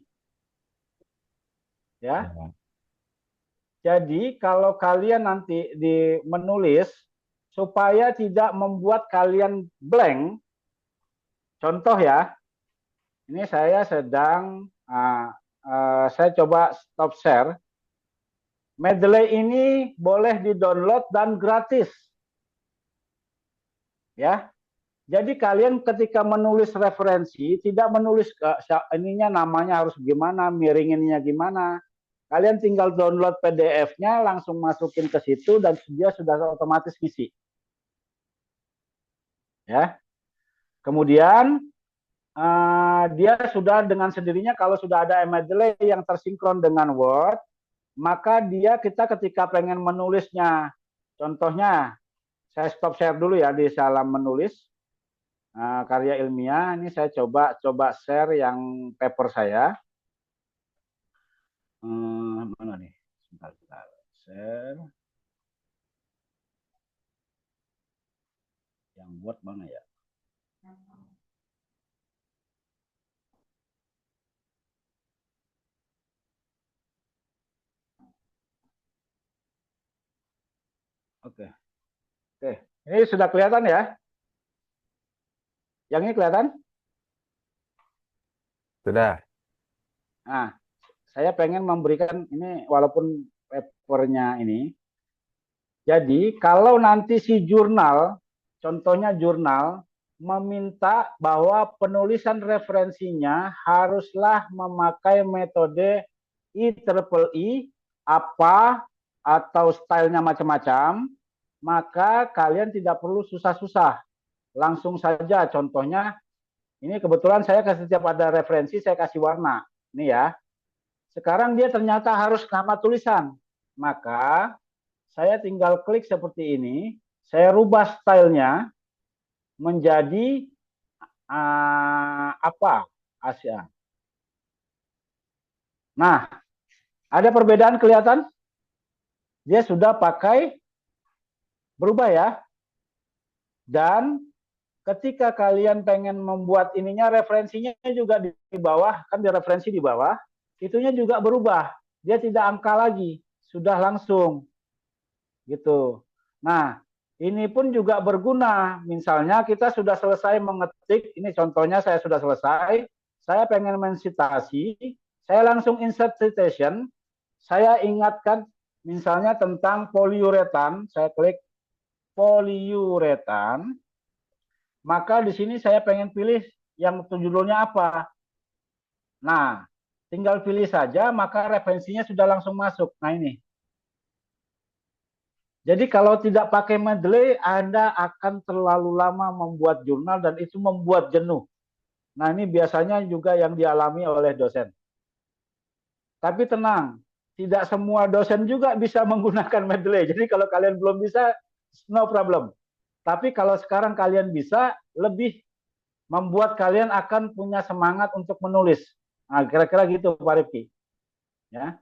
Ya. Jadi kalau kalian nanti menulis supaya tidak membuat kalian blank. Contoh ya. Ini saya sedang saya coba stop share. Mendeley ini boleh di-download dan gratis. Ya. Jadi kalian ketika menulis referensi tidak menulis ininya namanya harus gimana, miringinnya gimana. Kalian tinggal download PDF-nya, langsung masukin ke situ dan dia sudah otomatis ngisi. Ya. Kemudian dia sudah dengan sendirinya kalau sudah ada Mendeley yang tersinkron dengan Word, maka kita ketika pengen menulisnya, contohnya saya stop share dulu ya di salam menulis karya ilmiah. Ini saya coba share yang paper saya. Mana nih? Sebentar. Share. Yang buat mana ya? Oke. Ini sudah kelihatan ya? Yang ini kelihatan? Sudah. Nah, saya pengen memberikan ini walaupun papernya ini. Jadi kalau nanti si jurnal, contohnya jurnal, meminta bahwa penulisan referensinya haruslah memakai metode IEEE apa atau stylenya macam-macam, maka kalian tidak perlu susah-susah. Langsung saja contohnya, ini kebetulan saya setiap ada referensi saya kasih warna. Ini ya. Sekarang dia ternyata harus nama tulisan. Maka saya tinggal klik seperti ini, saya rubah stylenya menjadi apa? Asia. Nah, ada perbedaan kelihatan? Dia sudah pakai berubah ya. Dan ketika kalian pengen membuat ininya, referensinya juga di bawah, kan di referensi di bawah, itunya juga berubah. Dia tidak angka lagi, sudah langsung gitu. Nah, ini pun juga berguna. Misalnya kita sudah selesai mengetik, ini contohnya saya sudah selesai, saya pengen mensitasi, saya langsung insert citation, saya ingatkan misalnya tentang poliuretan, saya klik poliuretan, maka di sini saya pengen pilih yang judulnya apa. Nah, tinggal pilih saja, maka referensinya sudah langsung masuk. Nah ini. Jadi kalau tidak pakai Mendeley, Anda akan terlalu lama membuat jurnal dan itu membuat jenuh. Nah ini biasanya juga yang dialami oleh dosen. Tapi tenang, tidak semua dosen juga bisa menggunakan Mendeley. Jadi kalau kalian belum bisa, no problem. Tapi kalau sekarang kalian bisa, lebih membuat kalian akan punya semangat untuk menulis. Nah, kira-kira gitu Pak Rifki. Ya.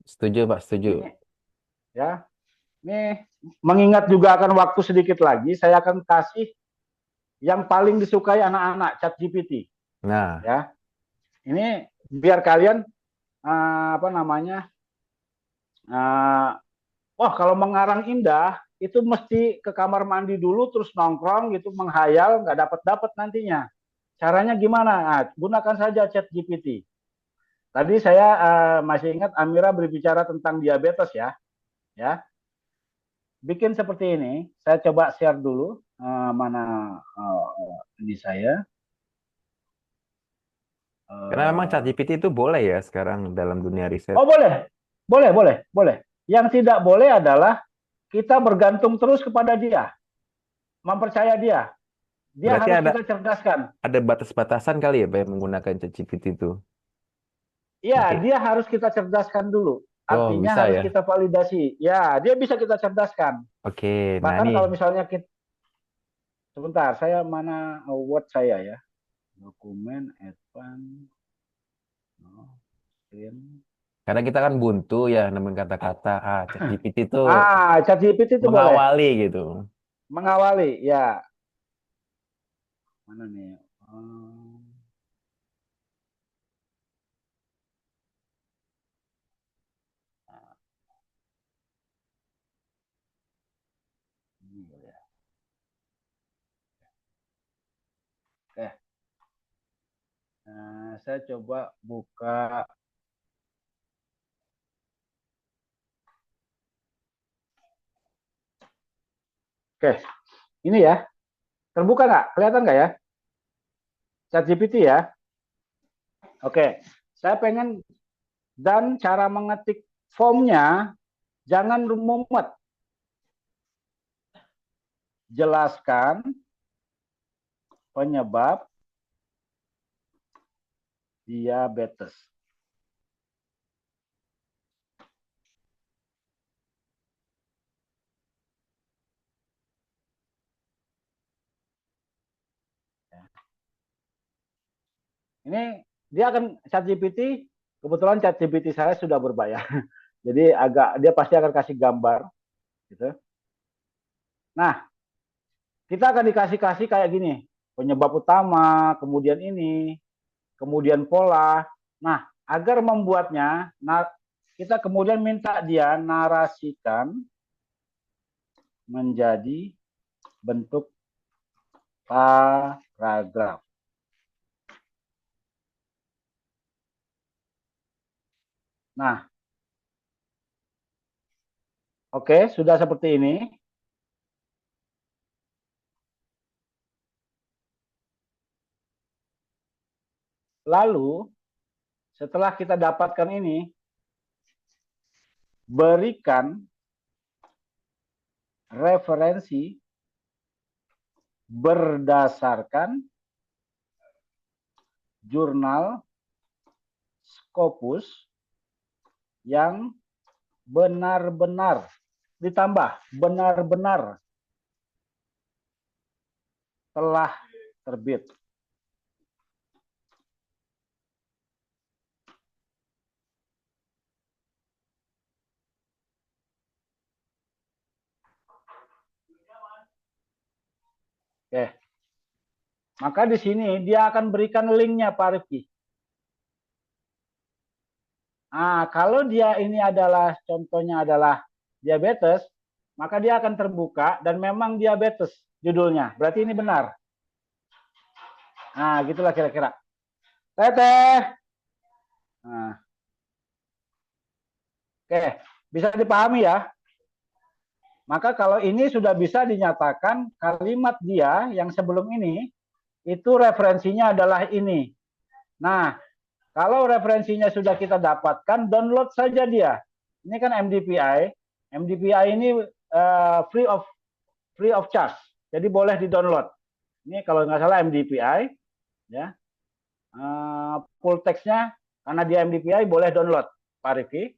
Setuju, Pak, setuju. Ini, ya. Ini mengingat juga akan waktu sedikit lagi, saya akan kasih yang paling disukai anak-anak, ChatGPT. Nah, Ya. Ini biar kalian apa namanya? Wah, kalau mengarang indah itu mesti ke kamar mandi dulu terus nongkrong gitu menghayal nggak dapat nantinya. Caranya gimana? Nah, gunakan saja ChatGPT. Tadi saya masih ingat Amira berbicara tentang diabetes ya. Ya. Bikin seperti ini, saya coba share dulu mana ini saya. karena memang ChatGPT itu boleh ya sekarang dalam dunia riset. Oh boleh, boleh. Yang tidak boleh adalah kita bergantung terus kepada dia, mempercaya dia. Dia Berarti harus kita cerdaskan. ada batas-batasan kali ya, Pak, yang menggunakan ChatGPT itu. Iya, Oke. dia harus kita cerdaskan dulu. Oh, Artinya bisa harus ya. kita validasi. Ya, dia bisa kita cerdaskan. Oke, nah Bahkan nih. kalau misalnya kita, sebentar, saya mana Word saya ya, dokumen, advance, screen. Karena kita kan buntu ya nemuin kata-kata. ChatGPT itu ChatGPT itu boleh mengawali gitu. mengawali, ya. Mana nih? Ini ya. Oke. Saya coba buka. Oke, ini ya. Terbuka nggak? Kelihatan nggak ya? ChatGPT ya. Oke, saya pengen dan cara mengetik formnya jangan mumet. Jelaskan penyebab diabetes. Ini dia akan ChatGPT, kebetulan ChatGPT saya sudah berbayar. Jadi dia pasti akan kasih gambar gitu. Nah, kita akan dikasih kayak gini, penyebab utama, kemudian ini, kemudian pola. Nah, agar membuatnya, kita kemudian minta dia narasikan menjadi bentuk paragraf. Nah, oke, sudah seperti ini. Lalu, setelah kita dapatkan ini, berikan referensi berdasarkan jurnal Scopus yang benar-benar ditambah benar-benar telah terbit. Maka di sini dia akan berikan linknya Pak Rifki. Nah, kalau dia ini adalah contohnya adalah diabetes, maka dia akan terbuka dan memang diabetes judulnya. Berarti ini benar. Nah, gitulah kira-kira. Teteh. Nah, oke, bisa dipahami ya. Maka kalau ini sudah bisa dinyatakan kalimat dia yang sebelum ini itu referensinya adalah ini. Nah, kalau referensinya sudah kita dapatkan, download saja dia. Ini kan MDPI. MDPI ini free of charge. Jadi boleh di-download. Ini kalau nggak salah MDPI, ya. Full text-nya karena dia MDPI boleh download, Pak Rifki.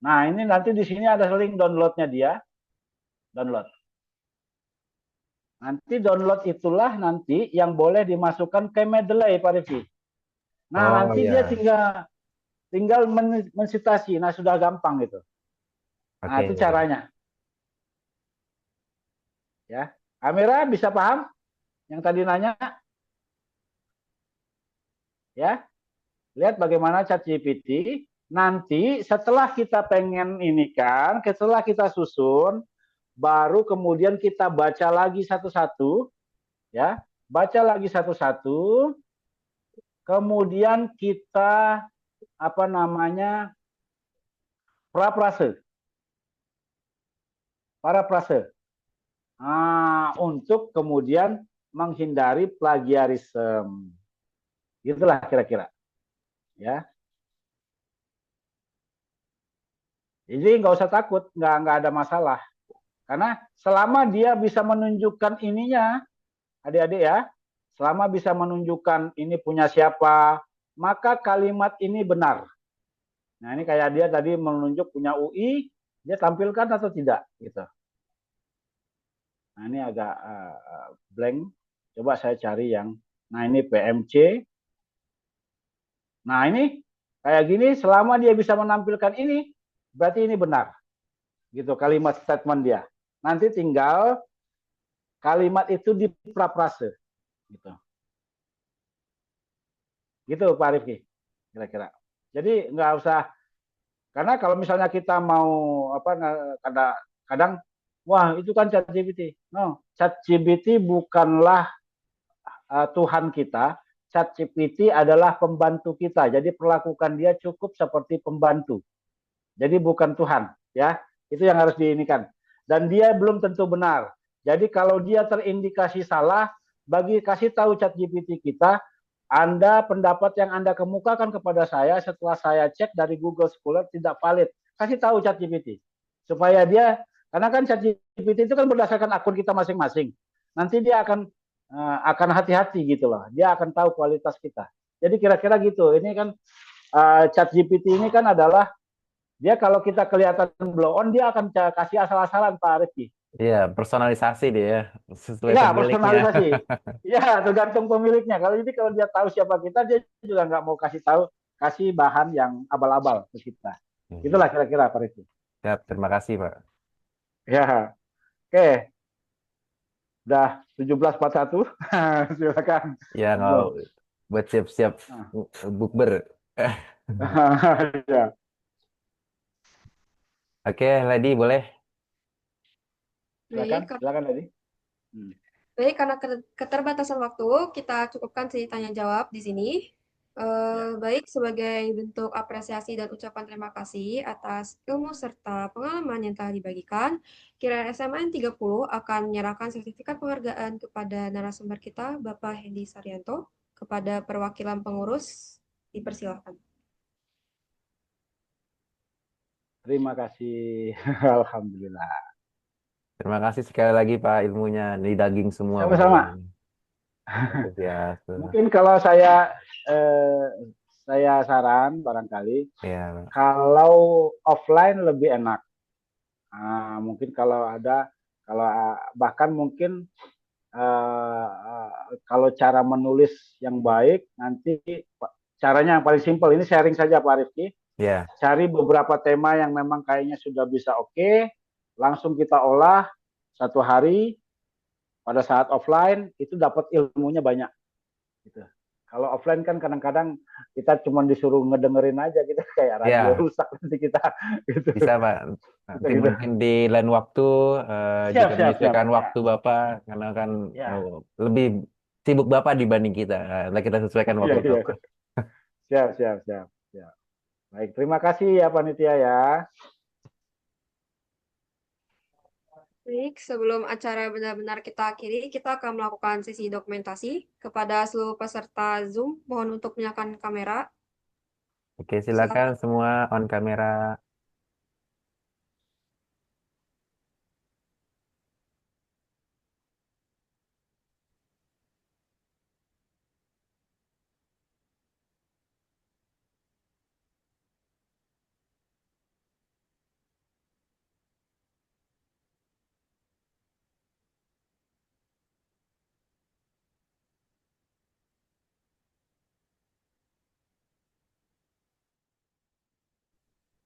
Nah, ini nanti di sini ada link download-nya dia. Download. Nanti download itulah nanti yang boleh dimasukkan ke Mendeley, Pak Rifki. Nah, nanti dia tinggal mensitasi. Nah, sudah gampang gitu. Nah, itu caranya. Ya. Amira bisa paham yang tadi nanya? Ya. Lihat bagaimana ChatGPT nanti setelah kita pengen ini kan, setelah kita susun, baru kemudian kita baca lagi satu-satu, ya, baca lagi satu-satu, kemudian kita parafrase, untuk kemudian menghindari plagiarisme, gitulah kira-kira, ya. Jadi nggak usah takut, nggak ada masalah. Karena selama dia bisa menunjukkan ininya, adik-adik ya, selama bisa menunjukkan ini punya siapa, maka kalimat ini benar. Nah ini kayak dia tadi menunjuk punya UI, dia tampilkan atau tidak, gitu. Nah ini agak blank. Coba saya cari yang, nah ini PMC. Nah ini kayak gini, selama dia bisa menampilkan ini, berarti ini benar. Gitu kalimat statement dia. Nanti tinggal kalimat itu diparafrase. Gitu. Gitu Pak Rifki, kira-kira. Jadi nggak usah, karena kalau misalnya kita mau kadang wah itu kan ChatGPT. No, ChatGPT bukanlah Tuhan kita. ChatGPT adalah pembantu kita. Jadi perlakukan dia cukup seperti pembantu. Jadi bukan Tuhan, ya. Itu yang harus diinikan. Dan dia belum tentu benar. Jadi kalau dia terindikasi salah, kasih tahu ChatGPT kita, Anda pendapat yang Anda kemukakan kepada saya setelah saya cek dari Google Scholar tidak valid. Kasih tahu ChatGPT supaya dia, karena kan ChatGPT itu kan berdasarkan akun kita masing-masing. Nanti dia akan hati-hati gitu loh. Dia akan tahu kualitas kita. Jadi kira-kira gitu. Ini kan ChatGPT ini kan adalah dia kalau kita kelihatan blow on, dia akan kasih asal-asalan Pak Rifki. Iya, personalisasi dia sesuai ya, pemiliknya. Personalisasi. Ya, tergantung pemiliknya. Kalau dia tahu siapa kita, dia juga nggak mau kasih bahan yang abal-abal ke kita. Itulah kira-kira Pak Rifki. Siap, terima kasih Pak. Ya, oke. Udah 17.41. Silakan. Ya, kalau buat siap-siap bukber. Ya. Oke, Lady boleh. Silakan Lady. Baik, karena keterbatasan waktu, kita cukupkan sesi tanya jawab di sini. Baik, sebagai bentuk apresiasi dan ucapan terima kasih atas ilmu serta pengalaman yang telah dibagikan, Kiraan SMAN 30 akan menyerahkan sertifikat penghargaan kepada narasumber kita, Bapak Hendy Saryanto, kepada perwakilan pengurus. Dipersilakan. Terima kasih. Alhamdulillah. Terima kasih sekali lagi Pak, ilmunya di daging semua. Sama-sama. Mungkin kalau saya saran barangkali, ya, kalau offline lebih enak. Mungkin bahkan mungkin kalau cara menulis yang baik, nanti caranya yang paling simpel, ini sharing saja Pak Rifki. Cari beberapa tema yang memang kayaknya sudah bisa oke, langsung kita olah 1 hari, pada saat offline itu dapat ilmunya banyak gitu. Kalau offline kan kadang-kadang kita cuma disuruh ngedengerin aja gitu kayak radio Ya, rusak nanti kita gitu. bisa Pak. Nanti Gitu. mungkin di lain waktu Siap, jika siap, siap. menyesuaikan Ya, waktu Bapak karena kan ya. lebih sibuk Bapak dibanding kita. Nah, kita sesuaikan Iya, waktu iya. Bapak. Siap, siap, siap, siap. Baik, terima kasih ya panitia ya. Baik, sebelum acara benar-benar kita akhiri, kita akan melakukan sesi dokumentasi. Kepada seluruh peserta Zoom, mohon untuk menyalakan kamera. Oke, silakan semua on kamera.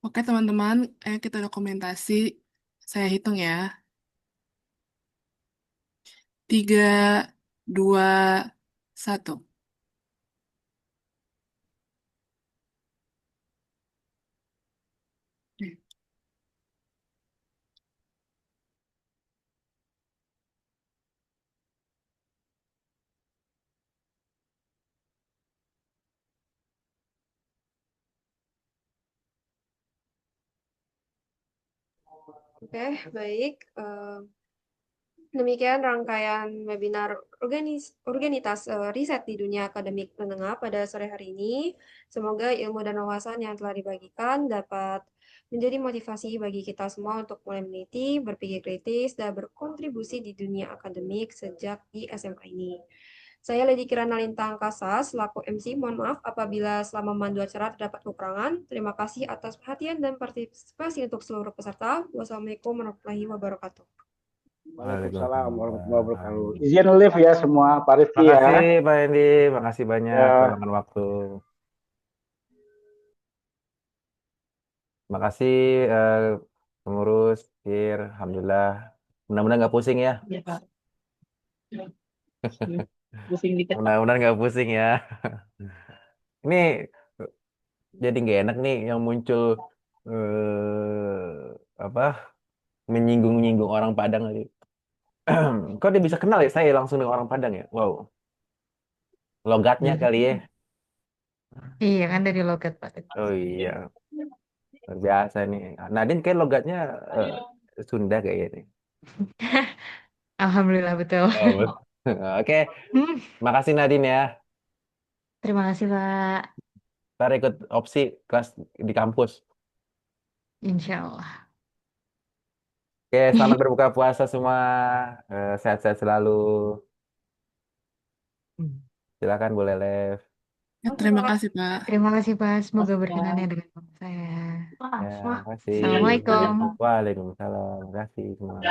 Oke teman-teman, kita dokumentasi. Saya hitung ya. 3, 2, 1. Oke, baik. Demikian rangkaian webinar Organitas Riset di Dunia Akademik Menengah pada sore hari ini. Semoga ilmu dan wawasan yang telah dibagikan dapat menjadi motivasi bagi kita semua untuk mulai meneliti, berpikir kritis, dan berkontribusi di dunia akademik sejak di SMA ini. Saya Lady Kirana Lintang Kasas, selaku MC. Mohon maaf apabila selama memandu acara terdapat kekurangan. Terima kasih atas perhatian dan partisipasi untuk seluruh peserta. Wassalamualaikum warahmatullahi wabarakatuh. Waalaikumsalam warahmatullahi wabarakatuh. Izin live ya semua, Pak Rifki ya. Makasih Pak Hendy, makasih banyak Ya. luangkan waktu. Makasih pengurus, Kir, alhamdulillah. Mudah-mudahan nggak pusing ya. Iya, Pak. Pusing dikit, Pak. Mudah-mudahan nggak pusing ya. Ini jadi nggak enak nih yang muncul apa menyinggung-nyinggung orang Padang tadi. Kok dia bisa kenal ya saya langsung dengan orang Padang ya? Wow. Logatnya kali ya. Iya kan dari logat Pak. Oh iya. Luar biasa nih. Nadine kayak logatnya Sunda kayaknya nih. Alhamdulillah betul. Oh, betul. Oke. Makasih Nadine ya. Terima kasih Pak. Ntar ikut opsi kelas di kampus. Insya Allah. Oke, selamat berbuka puasa semua. Sehat-sehat selalu. Silakan boleh live. Ya, terima kasih Pak. Terima kasih Pak. Semoga Makasih, berkenan ya Pak. dengan saya. Ya, makasih. Assalamualaikum. Waalaikumsalam. Terima kasih semua.